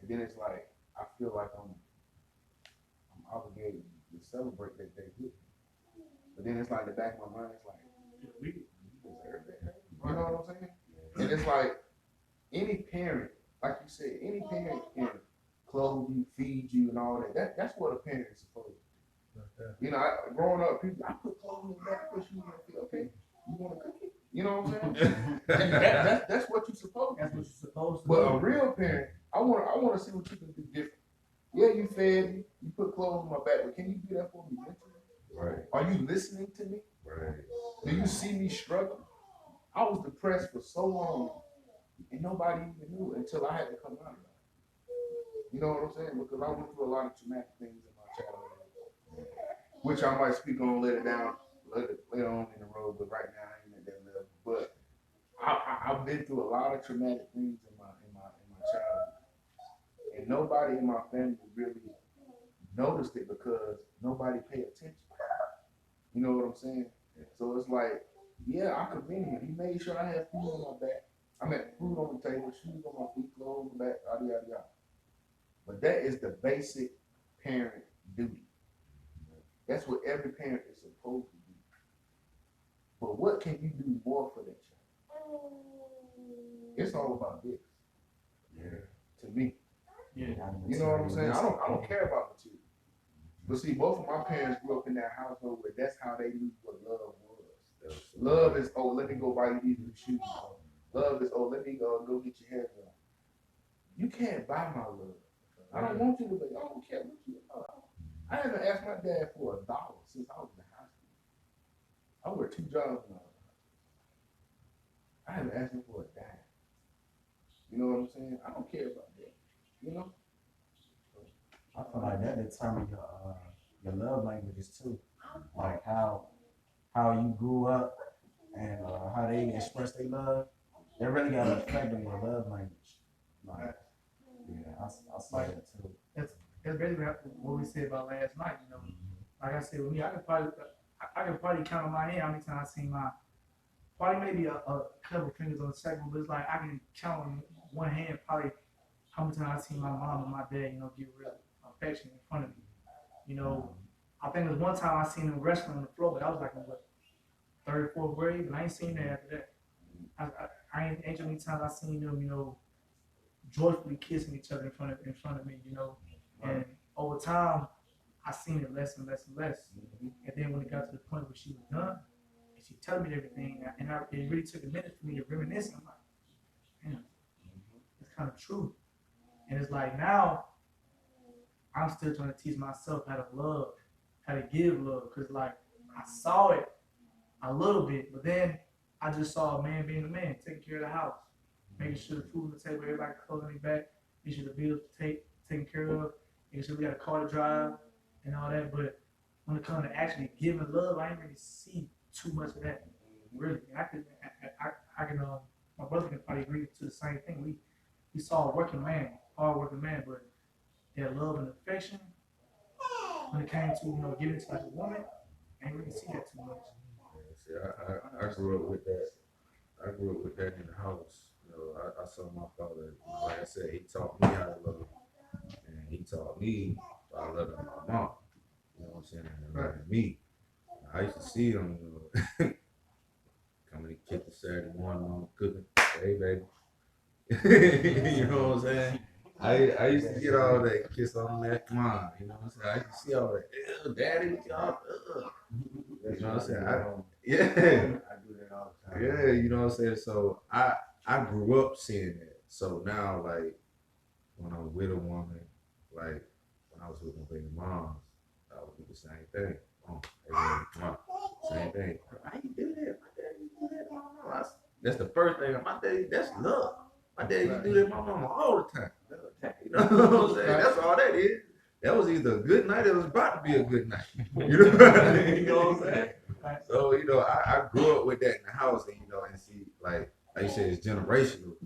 and then it's like I feel like I'm obligated to celebrate that day with him. But then it's like the back of my mind, it's like we deserve that. You know what I'm saying? And it's like any parent, like you said, any parent can clothe you, feed you, and all that. That's what a parent is supposed to do. You know, growing up, people, I put clothes on the back, put shoes on the feet. Okay, you want to cook it? You know what I'm saying? that's what you're supposed to do. That's what you're supposed to But do. a real parent, I want to see what you can do different. Yeah, you fed me, you put clothes on my back, but can you do that for me mentally? Right. Are you listening to me? Right. Do you see me struggle? I was depressed for so long, and nobody even knew until I had to come out of it. You know what I'm saying? Because I went through a lot of traumatic things in my childhood, which I might speak on later on in the road. But right now, I ain't at that level. But I've been through a lot of traumatic things in my childhood, and nobody in my family really noticed it because nobody paid attention. You know what I'm saying? So it's like, yeah, I commend him. He made sure I had food on my back. I mean, food on the table, shoes on my feet, clothes on the back, yada, yada, yada. But that is the basic parent duty. That's what every parent is supposed to do. But what can you do more for that child? It's all about this. Yeah. To me. Yeah. You know what I'm saying? I don't care about material. But see, both of my parents grew up in that household where that's how they knew what love was. Love is, oh, let me go buy you these new shoes. Love is, oh, let me go get your hair done. You can't buy my love. I don't want you to be. I don't care what you are. I haven't asked my dad for $1 since I was in high school. I worked 2 jobs when I was in high school. I haven't asked him for a dime. You know what I'm saying? I don't care about that. You know? I feel like that determines your love languages too, like how you grew up and how they express their love. They really got an effect on your love language. Like, yeah, I saw that too. That's basically what we said about last night. You know, like I said, with me, I could probably count on my hand how many times I seen probably maybe a couple fingers on the second, but it's like I can count on one hand probably how many times I seen my mom and my dad, you know, give real affection in front of me. You know, I think there's one time I seen them wrestling on the floor, but I was like in what, 3rd, 4th grade, but I ain't seen that after that. I ain't too many times I seen them, you know, joyfully kissing each other in front of me, you know. And over time, I seen it less and less and less. And then when it got to the point where she was done, and she told me everything, and it really took a minute for me to reminisce. I'm like, damn, it's kind of true. And it's like now, I'm still trying to teach myself how to love, how to give love, because like I saw it a little bit, but then I just saw a man being a man, taking care of the house, making sure the food on the table, everybody clothes on their back, making sure the bills taken care of, Make sure we got a car to drive and all that. But when it comes to actually giving love, I ain't really see too much of that. Really, I can my brother can probably agree to the same thing. We saw a working man, hard working man, but that love and affection when it came to giving to like a woman, I ain't really see that too much. See, I grew up with that. I grew up with that in the house. I saw my father. Like I said, he taught me how to love, and he taught me by loving my mom. You know what I'm saying? And loving me. I used to see him, coming to kitchen Saturday morning, mom cooking. Hey, baby. You know what I'm saying? I used to get all that kiss on that mom. You know what I'm saying? I used to see all that. Ew, daddy, y'all. You know what I'm saying? Yeah. I do that all the time. Yeah, you know what I'm saying? So I grew up seeing that. So now, like, when I'm with a woman, like when I was with my baby moms, I would do the same thing. Hey, baby, come on. Same thing. How you do that? My daddy do that, my mom. That's the first thing. My daddy, that's love. My daddy used to do that with my mama all the time. You know what I'm saying? That's all that is. That was either a good night or it was about to be a good night. You know what I'm saying? So, I grew up with that in the house and see, like you said, it's generational.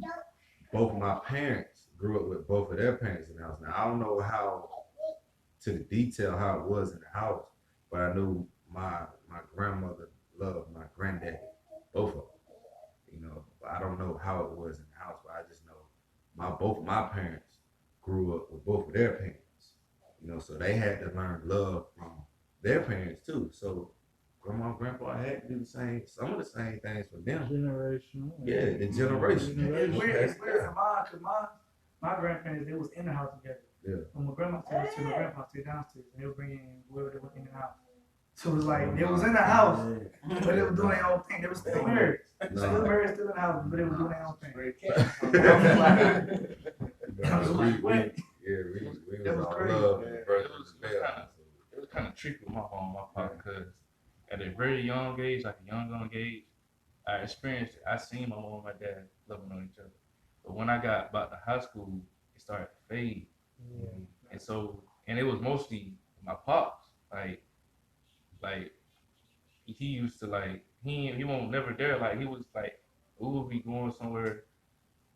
Both of my parents grew up with both of their parents in the house. Now, I don't know how, to the detail, how it was in the house, but I knew my grandmother loved my granddaddy, both of them. But I don't know how it was in the house, but I just know both of my parents grew up with both of their parents. So they had to learn love from their parents too. So grandma and grandpa had to do some of the same things for them. Generational. Yeah, the generation. It's weird for mine, because my grandparents, they was in the house together. Yeah. When my grandma stayed upstairs, my grandpa stayed downstairs, and they were bringing whoever they were in the house. So it was like, they was in the house, but they were doing their own thing. They were still married. Still married, still in the house, but they were doing their own thing. I was like, what? We That was was all crazy. love. It was kind of tricky with my mom and my pop because at a very young age, like a young age, I experienced it. I seen my mom and my dad loving on each other. But when I got about to high school, it started to fade. And it was mostly my pops. Like he used to he won't never dare, like he was like, we would be going somewhere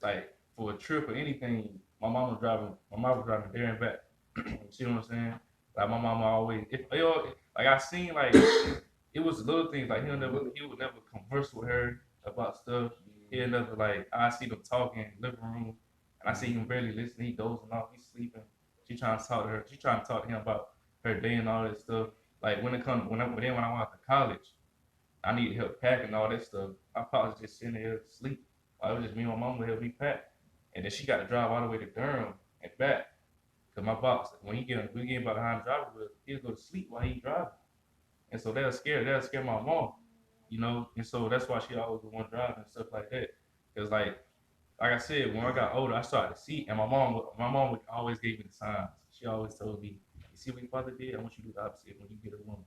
like for a trip or anything. My mom was driving there and back. You see what I'm saying? Like my mama always, like I seen like it was little things like he would never converse with her about stuff. He'll never I see them talking in the living room and I see him barely listening. He dozing off, he's sleeping. She trying to talk to her. She trying to talk to him about her day and all that stuff. Like when I went to college, I needed help packing and all that stuff. I probably was just sitting there asleep. It was just me and my mama help me pack. And then she got to drive all the way to Durham and back. Cause my boss, when we get about behind the driver wheel, he'll go to sleep while he driving. And so that'll scare my mom, and so that's why she always the one driving and stuff like that. Cause like I said, when I got older, I started to see, and my mom would always give me the signs. She always told me, "You see what your father did? I want you to do the opposite when you get a woman."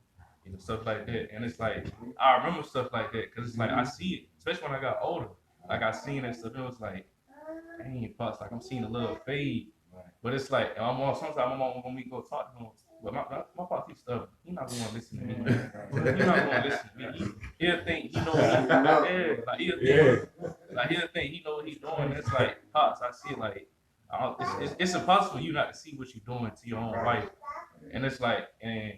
Stuff like that. And it's like I remember stuff like that because it's like I see it, especially when I got older. Like I seen that stuff. It was like, dang, pops, like I'm seeing a little fade. But it's like sometimes my mom when we go talk to him, but my pops, he's stubborn. He's not gonna listen to me. He's not gonna listen to me. He'll think he know what he's doing. He'll think he know what he's doing. It's like, pops, I see it like it's impossible for you not to see what you're doing to your own wife. And it's like, and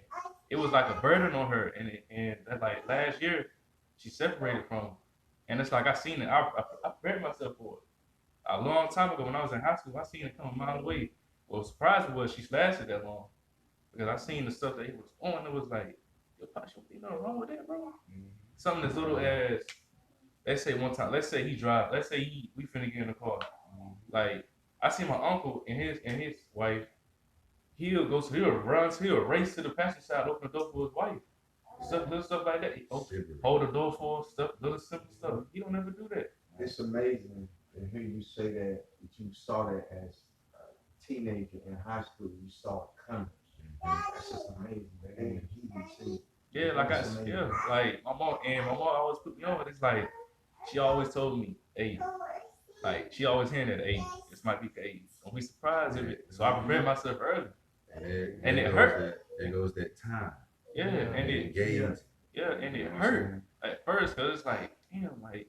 it was like a burden on her. And like last year, she separated from him. And it's like I seen it. I prepared myself for it. A long time ago when I was in high school, I seen it come a mile away. What surprised me was she lasted that long. Because I seen the stuff that he was on. It was like, yo, Pops, you know wrong with that, bro? Mm-hmm. Something as little as, let's say one time, let's say he drive, let's say we finna get in the car. Mm-hmm. Like, I see my uncle and his wife, he'll race to the passenger side, open the door for his wife. Little stuff like that. Hold the door for her, stuff, little simple stuff. He don't ever do that. It's amazing to hear you say that you saw that as a teenager in high school. You saw it coming. That's just amazing. That ain't he didn't see. Yeah, like like my mom always put me on. It's like she always told me, hey, like she always hearing that, hey, this might be for age. Don't be surprised if it. So I prepared myself early. And it hurt. There goes that time. Yeah, and it Engaged. and it hurt at first because it's like, damn, like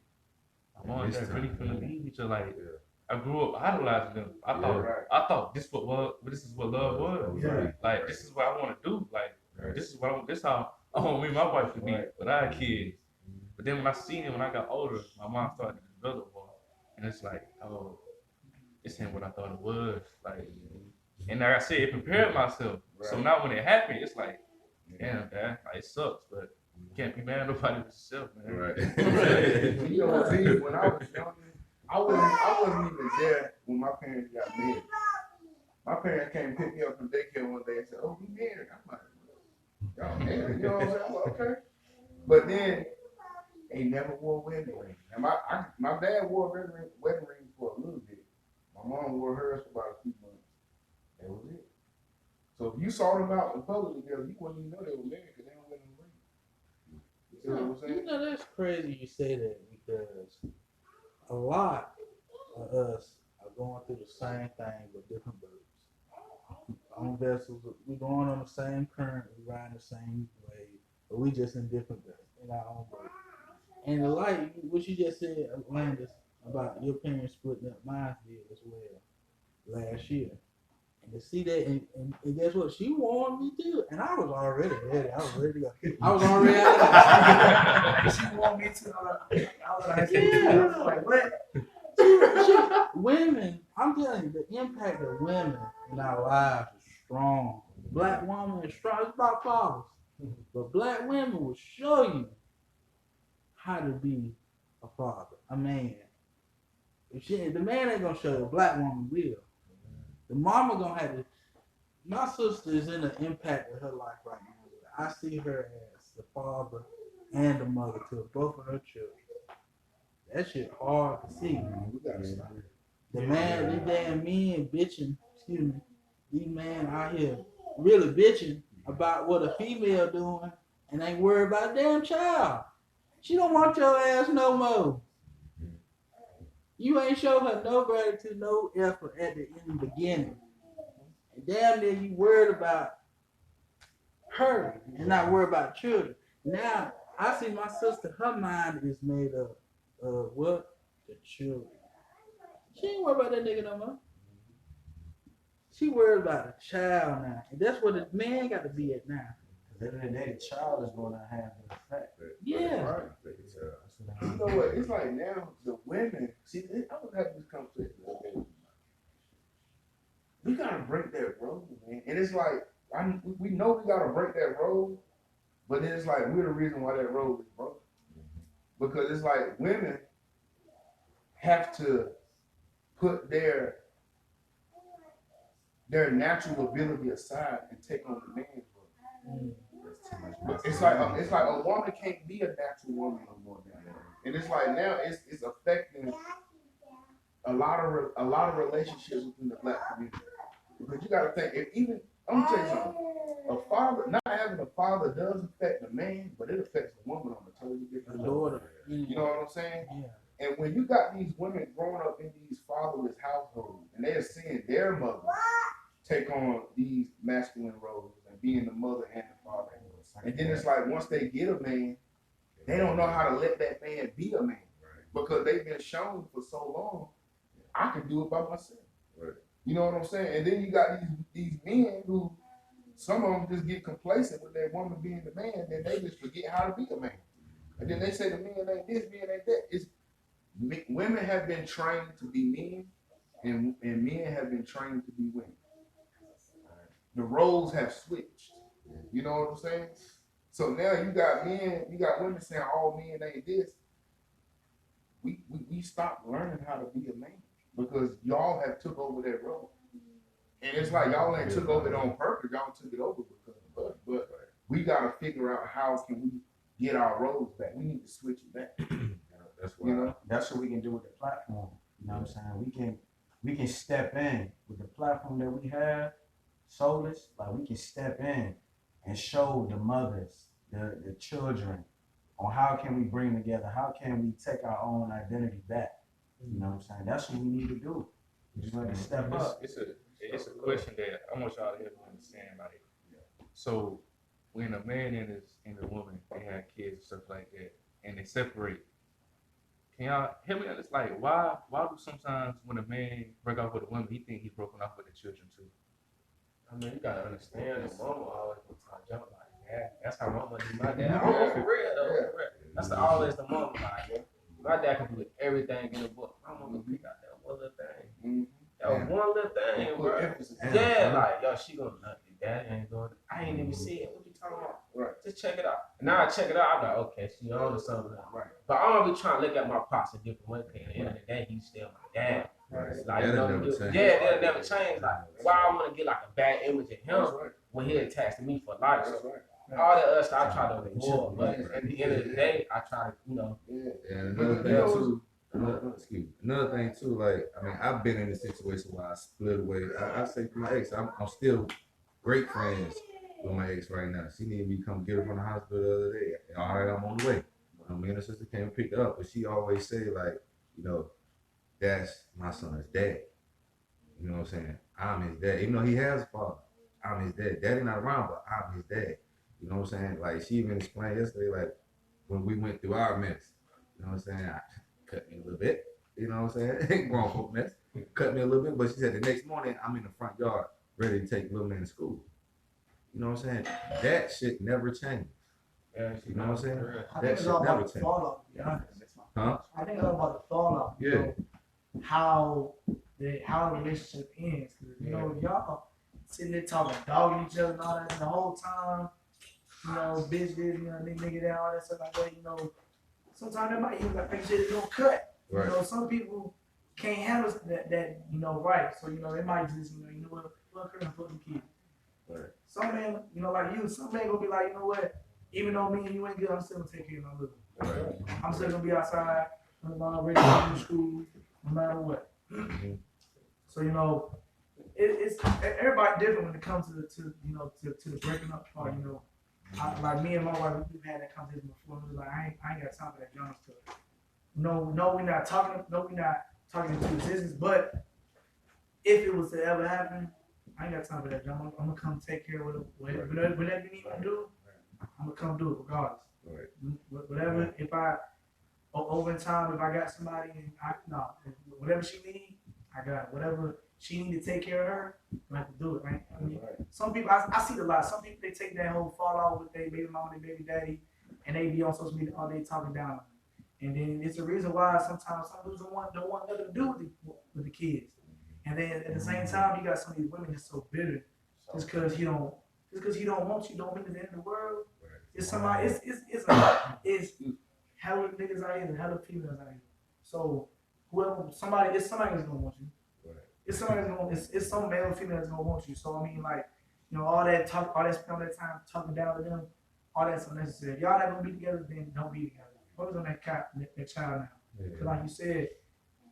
my mom and dad really finna leave each other. Like I grew up idolizing them. I thought this is what love was. Yeah. Like this is what I want to do. Like this how I want me and my wife to be with our kids. But then when I seen it when I got older, my mom started to develop more, and it's like, oh, this ain't what I thought it was. Like, and like I said, it prepared myself. So now when it happened, it's like, damn, dad, like, it sucks, but you can't be mad at nobody but yourself, man. Right. You know what I mean? When I was younger, I wasn't even there when my parents got married. My parents came pick me up from daycare one day and said, "Oh, we married." I'm like, "Y'all married?" You know what I'm saying? I'm like, okay. But then they never wore a wedding ring. And my dad wore a wedding ring for a little bit. My mom wore hers for about a few months. That was it. So if you saw them out in public together, you wouldn't even know they were married because they don't wear no ring. You see what I'm saying? You know, that's crazy you say that because a lot of us are going through the same thing but different boats. On vessels, we're going on the same current, we riding the same wave, but we just in different boats, in our own boat. And the like, what you just said, Landis, about your parents splitting up, mine did as well last year. And to see that, and guess what? She warned me too, and I was already ready. I was ready to go. I was already out. She want me to. I was like, what? Women, I'm telling you, the impact of women in our lives is strong. Black woman is strong. It's about fathers, but black women will show you how to be a father, a man. If the man ain't gonna show you, a black woman will. The mama gonna have to. My sister is in the impact of her life right now. I see her as the father and the mother to both of her children. That shit hard to see. We gotta stop. The man, these damn men bitching, excuse me, these men out here really bitching about what a female doing and ain't worried about a damn child. She don't want your ass no more. You ain't show her no gratitude, no effort in the beginning. And damn near you worried about her and not worried about children. Now, I see my sister, her mind is made up of what? The children. She ain't worried about that nigga no more. She worried about the child now. And that's what the man got to be at now. At the end of the day, the child is going to have the effect. Yeah. Right. You know what? It's like now the women. See, I was having this conversation the other day. We gotta break that road, man. And it's like we know we gotta break that road, but then it's like we're the reason why that road is broken. Because it's like women have to put their natural ability aside and take on the man's role. It's like a woman can't be a natural woman no more now. And it's like now it's affecting a lot of relationships within the black community. Because you gotta think, I'm gonna tell you something. Not having a father does affect the man, but it affects the woman on a totally different level. You know what I'm saying? Yeah. And when you got these women growing up in these fatherless households, and they're seeing their mother take on these masculine roles and being the mother and the father, and then it's like once they get a man, they don't know how to let that man be a man because they've been shown for so long, I can do it by myself. Right. You know what I'm saying? And then you got these men who, some of them just get complacent with their woman being the man, then they just forget how to be a man. And then they say the men ain't this, men ain't that. Women have been trained to be men, and men have been trained to be women. The roles have switched. You know what I'm saying? So now you got women saying all men ain't this. We stopped learning how to be a man because y'all have took over that role. And it's like y'all ain't took over it on purpose, y'all took it over because of us. But we gotta figure out how can we get our roles back. We need to switch it back. That's what we can do with the platform. You know what I'm saying? We can step in with the platform that we have, soulace, like we can step in and show the mothers, the children, on how can we bring together, how can we take our own identity back. You know what I'm saying? That's what we need to do. Just ready to step up. It's a question that I want y'all to help me understand. Like, so when a man and a woman they have kids and stuff like that, and they separate, can y'all help me understand? Like, why do sometimes when a man break off with a woman, he think he broken off with the children too? I mean, you gotta understand that mama always gonna talk junk like that. That's how mama do my dad. I'm for real though. For real. That's always the mama like. My dad can do everything in the book. My mama pick out that one little thing. That was one little thing, bro. Yeah, like yo, she gonna love you. Daddy ain't doing it. I ain't even see it. What you talking about? Right. Just check it out. And now I check it out. I'm like, okay, she on to something. Right. But I don't be trying to look at my pops a different way. Cause at the end of the day, he's still my dad. Right. Like, you know, they'll never change. Like, why I want to get like a bad image of him when he attached to me for life. So, all that other stuff I try to avoid, but at the end of the day, I try to, you know. And another thing too. Another thing too, like I mean, I've been in a situation where I split away. I say to my ex, I'm still great friends with my ex right now. She needed me to come get her from the hospital the other day. All right, I'm on the way. Me and her sister came and picked her up, but she always say like, you know, that's my son's dad. You know what I'm saying? I'm his dad. Even though he has a father, I'm his dad. Daddy not around, but I'm his dad. You know what I'm saying? Like she even explained yesterday, like when we went through our mess. You know what I'm saying? I cut me a little bit. You know what I'm saying? Grown folk mess. Cut me a little bit, but she said the next morning I'm in the front yard ready to take little man to school. You know what I'm saying? That shit never changed. Yeah, you know what I'm saying? I think That it's shit all never about the changed. fallout, to be honest. Huh? I think it's all about the fallout. You know, how the relationship ends. Cause you know, if y'all sitting there talking, dogging each other and all that, and the whole time, you know, bitch this, you know, nigga that, all that stuff like that, you know, sometimes they might even like make sure they don't cut. Right. You know, some people can't handle that, you know, right. So, you know, they might just, you know what, fuck her and fuck the kid. Right. Some men, you know, like you, some men gonna be like, you know what, even though me and you ain't good, I'm still gonna take care of my little. Right. I'm still gonna be outside, I'm ready to go to school, no matter what. So, you know, it's everybody different when it comes to the breaking up part. You know, like me and my wife, we've had that conversation before. We like, I ain't got time for that drama stuff. No, we're not talking into existence. But if it was to ever happen, I ain't got time for that drama. I'm gonna come take care of whatever you need to do. I'm gonna come do it regardless. Right. Whatever. If I over in time, if I got somebody and whatever she need, I got it. Whatever she need to take care of her, I have to do it, right? I mean, some people, I see it a lot. Some people, they take that whole fallout with their baby mama, their baby daddy, and they be on social media all day talking down on them. And then it's the reason why sometimes some dudes don't want nothing to do with the kids. And then at the same time, you got some of these women that's so bitter just because he don't want you, don't mean it's the end of the world. It's somebody, it's hella niggas out here and hella females out here. So somebody that's gonna want you. It's some male or female that's gonna want you. So I mean, like, you know, all that spend all that time talking down to them, all that's unnecessary. If y'all not gonna be together, then don't be together. Focus on that child now. Because like you said,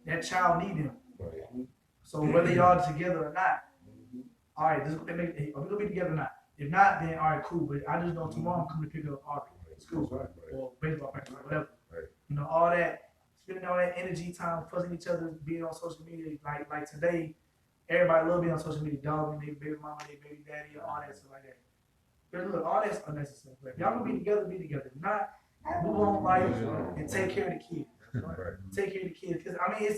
that child need him. Right. So whether y'all together or not, all right, are we gonna be together or not? If not, then all right, cool. But I just know tomorrow I'm coming to pick up Aubrey at school or baseball practice or whatever. Right. You know, all that, spending all that energy, time, fussing each other, being on social media, like today, everybody love being on social media, dogging their baby mama, their baby daddy, all that stuff like that. But look, all that's unnecessary. If y'all gonna be together, be together. If not, move on life and take care of the kids. Right. Take care of the kids. Cause I mean,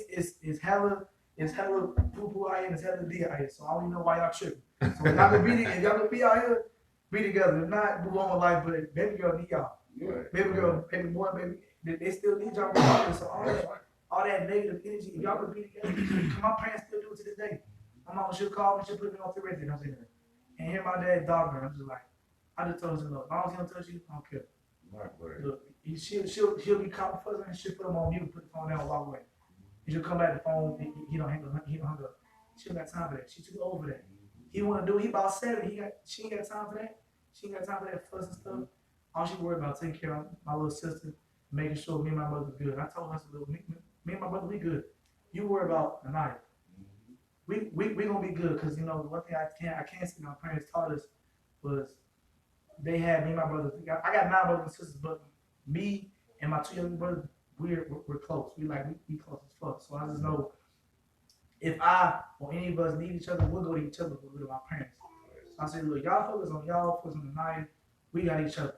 it's hella poo poo out here and it's hella D out here. So I don't even know why y'all tripping. So if y'all gonna be out here, be together. If not, move on with life. But baby girl need y'all. Yeah. Baby girl, baby boy, baby, they still need y'all. So all that negative energy, if y'all gonna be together, my parents still do it to this day. My mama should call me, she'll put me on the radio. I'm sitting there. And hear my dad dog her. I'm just like, I just told her, look, if I don't touch you, I don't care. Right. Look, she'll be calling fussing and she'll put him on mute, put the phone down, and walk away. And she'll come back to the phone, he don't hang up. She don't got time for that. She's too old for that. He wanna do it, he about 70. She ain't got time for that. She ain't got time for that fuss and stuff. All she worried about taking care of my little sister, making sure me and my mother good. I told her, me and my brother, we good. You worry about Anaya. We gonna be good, because you know one thing I can't say my parents taught us was they had me and my brothers. I got 9 brothers and sisters, but me and my 2 younger brothers, we're close. We close as fuck. So I just know if I or any of us need each other, we'll go to each other, we'll go to our parents. So I say, look, y'all focus on the night. We got each other.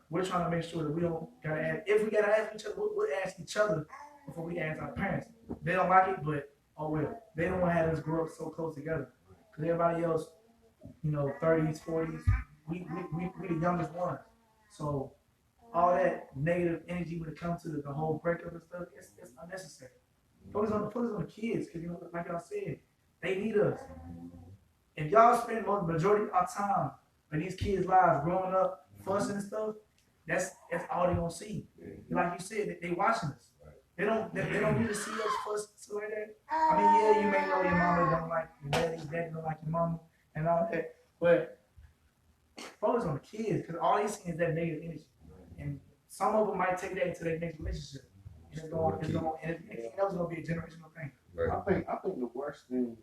We're trying to make sure that we don't gotta ask. If we gotta ask each other, we'll ask each other before we ask our parents. They don't like it, but oh well. They don't want to have us grow up so close together. Because everybody else, 30s, 40s, we the youngest ones. So all that negative energy when it comes to the whole breakup and stuff, it's unnecessary. Focus on the kids, because like y'all said, they need us. If y'all spend the majority of our time in these kids' lives growing up, fussing and stuff, that's all they gonna see. Like you said, they watching us. They don't need to see us fuss stuff like that. I mean, yeah, you may know your mama don't like your daddy don't like your mama and all that, but focus on the kids, because all they see is that negative energy, and some of them might take that into their next relationship. And it's gonna be a generational thing. Right. I think the worst thing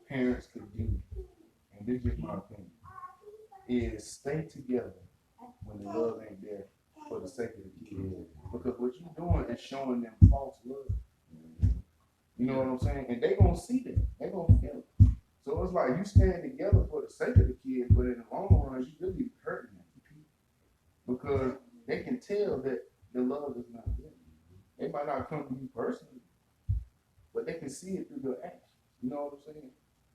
parents could do, and this is my opinion, is stay together when the love ain't there for the sake of the kid. Because what you're doing is showing them false love. You know what I'm saying? And they gonna see that. They gonna feel it. So it's like you stand together for the sake of the kid, but in the long run, you really hurting them. Because they can tell that the love is not there. They might not come to you personally, but they can see it through your actions. You know what I'm saying?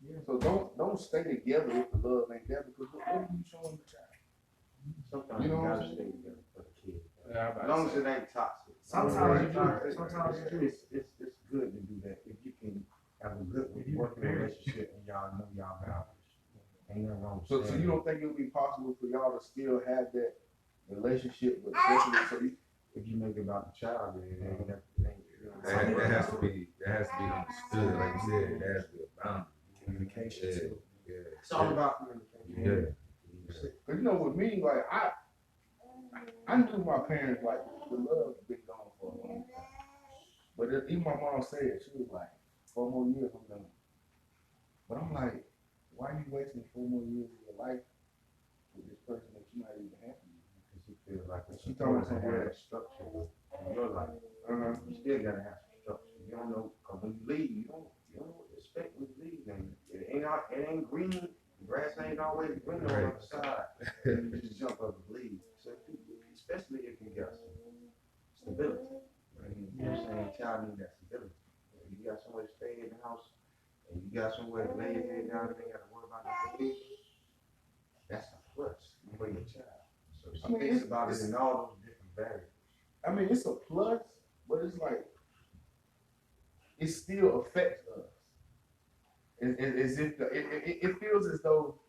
Yeah. So don't stay together if the love ain't there, because what are you showing the child? Sometimes You know you what I'm gotta saying? stay together for the kid. Yeah, As long as it ain't toxic. Sometimes you do. Sometimes you do. It's good to do that if you can have a good working relationship and y'all know y'all values. Ain't nothing wrong with So that. you don't think it would be possible for y'all to still have that relationship with especially If you make it about the child, then it ain't That has to be understood. Like you said, there has to be a boundary. communication Yeah. too. Yeah. It's all about communication. Yeah. Cause with me, like I knew my parents, like the love been gone for a long time. But even my mom said, she was like, 4 more years I'm done. But I'm like, why are you wasting 4 more years of your life with this person that you're not even happy with? Because you feel like it's She told me important to somewhere. have structure in your life. You still gotta have some structure. You don't know, cause when you leave, you don't know what to expect when you leave. And it ain't green. The grass ain't always green on the other side. You just jump up and leave. So especially if you got some stability. You know what I'm saying? Child need that stability. If you got somewhere to stay in the house and you got somewhere to lay your head down and ain't got to worry about nothing, that's a plus for your child. So she thinks about it in all those different variables. I mean, it's a plus, but it's like, it still affects us. As if it feels as though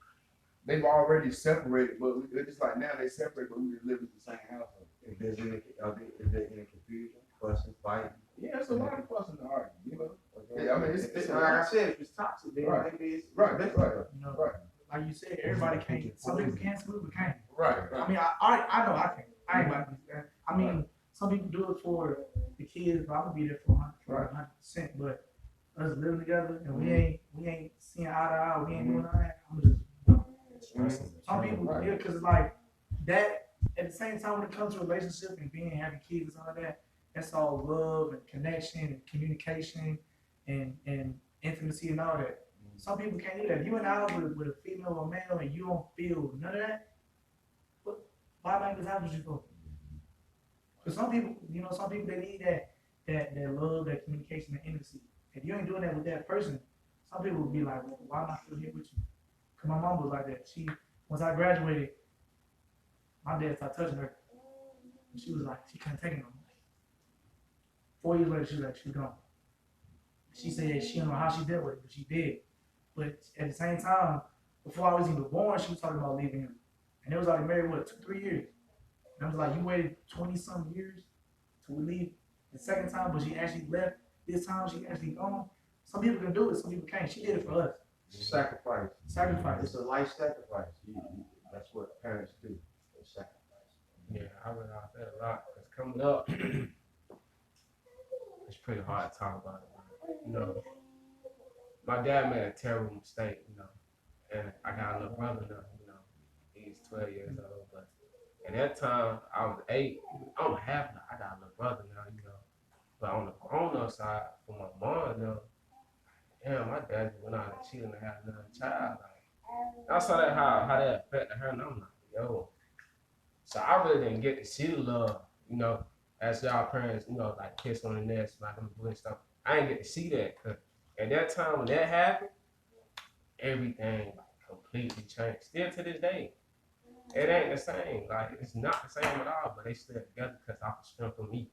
they've already separated, but it's just like now they separate, but we just live in the same household. If there's is there any confusion, fussing, fighting? Yeah, it's a lot of fussing and arguing, you know. Okay. Yeah, I mean, it's like I said, if it's toxic, then Right. maybe it's Right. better. Right. Like you said, everybody can't. Some people can, some people can't. Right. I mean, I know I can't. I ain't about to do that. I mean, some people do it for the kids, but I'm gonna be there for 100%. But us living together and we ain't seeing eye to eye, we ain't doing all that. I'm just some people, yeah, because it's like that. At the same time, when it comes to relationship and having kids and all that, that's all love and connection and communication and intimacy and all that. Some people can't do that. If you in the house with a female or male and you don't feel none of that, why am I in this house with you for? Because some people, they need that love, that communication, and intimacy. If you ain't doing that with that person, some people will be like, well, why am I still here with you? Because my mom was like that. Once I graduated, my dad started touching her. And she was like, she couldn't take it no more. 4 years later, she was like, she's gone. She said she don't know how she dealt with it, but she did. But at the same time, before I was even born, she was talking about leaving him. And they was already married, 2-3 years? And I was like, you waited 20-some years to leave the second time, but she actually left this time, she actually gone. Some people can do it, some people can't. She did it for us. Sacrifice. It's a life sacrifice. That's what parents do. They sacrifice. Yeah, I realize that a lot. Because coming up, it's pretty hard to talk about it. You know, my dad made a terrible mistake, and I got a little brother now, he's 12 years old, but at that time, I was 8. I'm half now, I got a little brother now, But on the grown up side, for my mom, you know, damn, my dad just went out and cheated and had another child. Like, I saw that how that affected her, and I'm like, yo. So I really didn't get to see the love, you know, as y'all parents, you know, like kiss on the neck, like them doing stuff. I didn't get to see that because at that time when that happened, everything like completely changed. Still to this day, it ain't the same. Like it's not the same at all. But they still together because I was strength for me.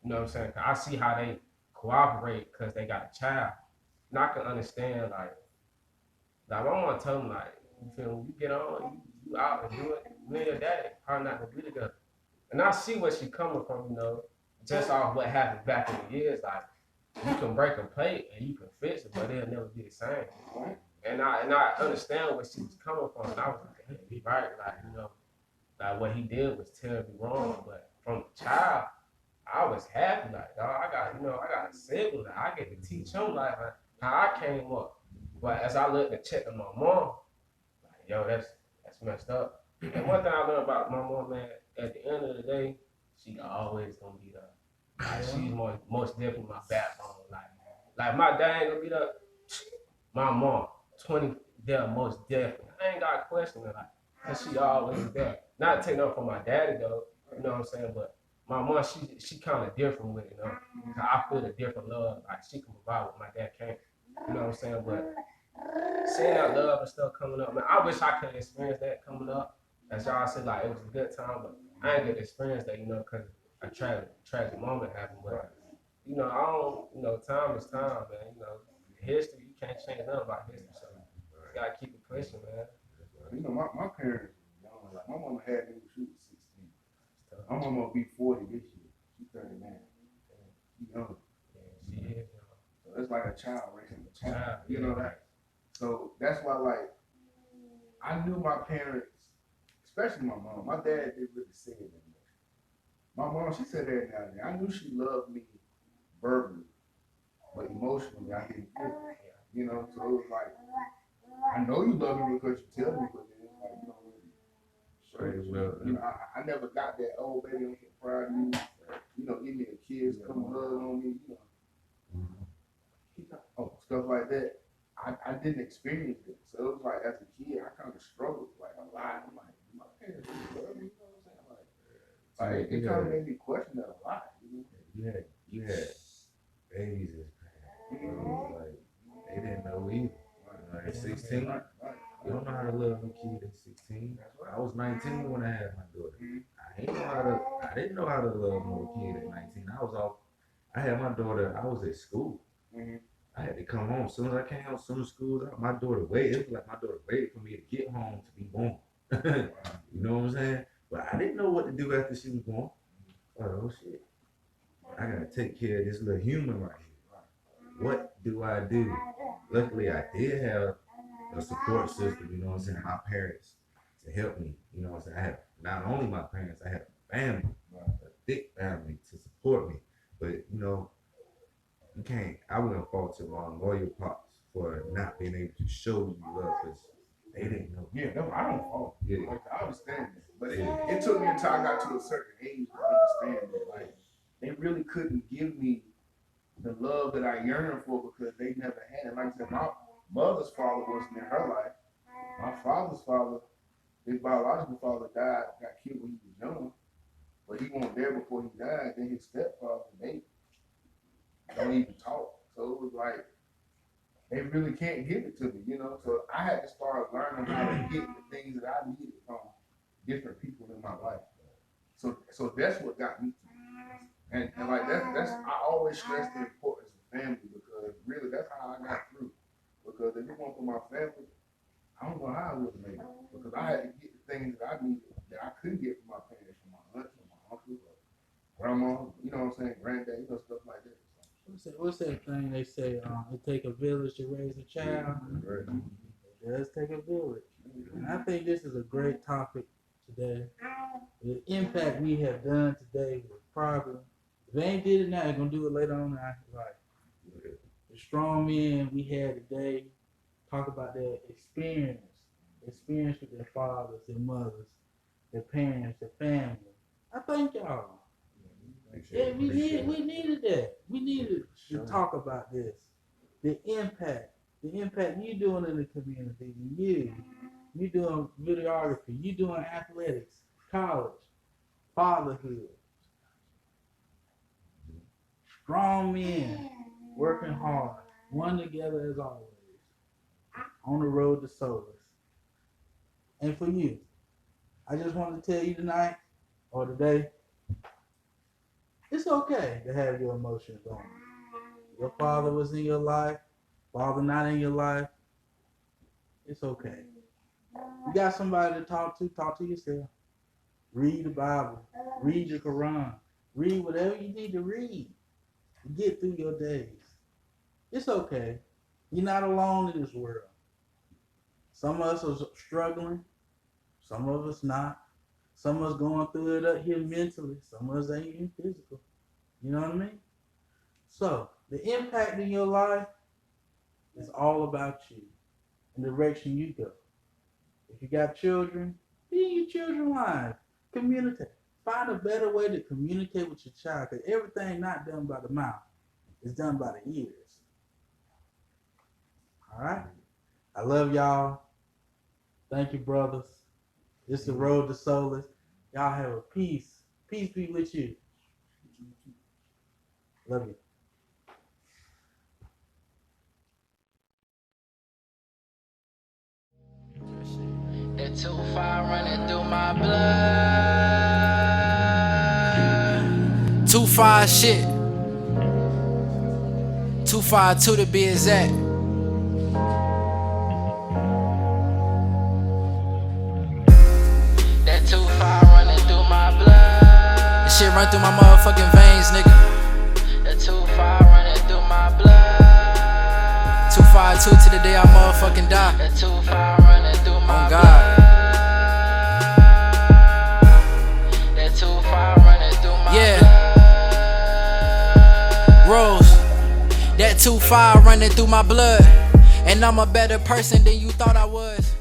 You know what I'm saying? 'Cause I see how they cooperate because they got a child. And I can understand like I want to tell them like you feel when you get on, you out and do it. Me and your daddy probably not gonna be together. And I see where she coming from, you know, just off what happened back in the years. Like you can break a plate and you can fix it, but it'll never be the same. And I understand where she was coming from. And I was like, hey, he right, like, you know, like what he did was terribly wrong. But from a child, I was happy, like, dog, I got a sibling. Like, I get to teach him like how I came up. But as I looked and checked on my mom, like, yo, that's messed up. And one thing I learned about my mom, man, at the end of the day, she always gonna be there. Like she's most definitely my backbone. Like my dad ain't gonna be there. My mom, 20 there most definitely. I ain't got a question like, cause she always there. Not taking up for my daddy though, you know what I'm saying? But my mom, she kind of different with it, you know. I feel a different love. Like she can provide what my dad can't. You know what I'm saying? But seeing that love and stuff coming up, man, I wish I could experience that coming up. As y'all said, like it was a good time, but I ain't get to experience that, you know, because a tragic moment happened. But you know, I don't, you know, time is time, man. You know, history, you can't change nothing about history, so you gotta keep it pushing, man. You know, my parents were young. Like my mama had me when she was 16. My mama will be 40 this year. She's 39. She young. Yeah, she is, you know. So it's like a child raising a child. You Yeah, know right. So that's why, like, I knew my parents, especially my mom. My dad didn't really say it that much. My mom, she said that now and then. I knew she loved me verbally, but emotionally, I didn't feel it. You know, so it was like, I know you love me because you tell me, but then it's like, you don't really show it. You know, I never got that, oh, baby, I'm so proud of you. You know, give me a kiss, come hug on me, you know. Oh, stuff like that. I didn't experience it. So it was like, as a kid, I kind of struggled, like, a lot. I'm like, my parents really love me, you know what I'm saying? Like it kind of made me question that a lot, you know? You had babies as parents. Like, they didn't know either. Like, at 16, you don't know how to love a kid at 16. I was 19 when I had my daughter. I didn't know how to love no kid at 19. I had my daughter, I was at school. I had to come home. As soon as I came home, as soon as school was out, my daughter waited. It was like my daughter waited for me to get home to be born. You know what I'm saying? But I didn't know what to do after she was born. Oh shit. I gotta take care of this little human right here. What do I do? Luckily I did have a support system, you know what I'm saying, my parents to help me. You know what I'm saying? I had not only my parents, I had a family, a thick family to support me. But you know, I wouldn't fault to my loyal pops for not being able to show you love because they didn't know. Yeah, no, I don't fault. Yeah. Like, I understand that. But it took me until I got to a certain age to understand that. Like, they really couldn't give me the love that I yearned for because they never had it. Like I said, my mother's father wasn't in her life. My father's father, his biological father got killed when he was young. But he wasn't there before he died. Then his stepfather, they don't even talk. So it was like, they really can't give it to me, you know? So I had to start learning how to get the things that I needed from different people in my life. So that's what got me to it. And like that's I always stress the importance of family because really that's how I got through. Because if it weren't for my family, I don't know how I would have made it. Because I had to get the things that I needed that I couldn't get from my parents, from my aunts, from my uncles, or grandma, you know what I'm saying, granddad, you know, stuff like that. What's that thing they say? It take a village to raise a child. It does take a village. And I think this is a great topic today. The impact we have done today was probably, if they ain't did it now, they're going to do it later on in our life. The strong men we had today talk about their experience with their fathers, their mothers, their parents, their family. I thank y'all. Appreciate it. we Appreciate needed that. We needed to talk about this. The impact you doing in the community. You doing videography. You doing athletics, college, fatherhood. Strong men working hard, one together as always, on the road to soulace. And for you, I just want to tell you tonight or today, it's okay to have your emotions on. Your father was in your life, father not in your life. It's okay. You got somebody to talk to yourself. Read the Bible, read the Quran, read whatever you need to read to get through your days. It's okay. You're not alone in this world. Some of us are struggling, some of us not. Some of us going through it up here mentally, some of us ain't even physical. You know what I mean? So, the impact in your life is all about you and the direction you go. If you got children, be in your children's life. Communicate. Find a better way to communicate with your child, because everything not done by the mouth is done by the ears. All right? I love y'all. Thank you, brothers. It's the road to soulace. Y'all have a peace. Peace be with you. Love you. That 2-5 running through my blood. 2-5 shit. 252 to be exact. That 2-5 running through my blood. That shit run through my motherfucking veins, nigga. That 2-5 running through my blood. 252 to the day I motherfucking die. That 2-5 running through my blood. God. That 2-5 running through my blood. Rose. That 2-5 running through my blood. And I'm a better person than you thought I was.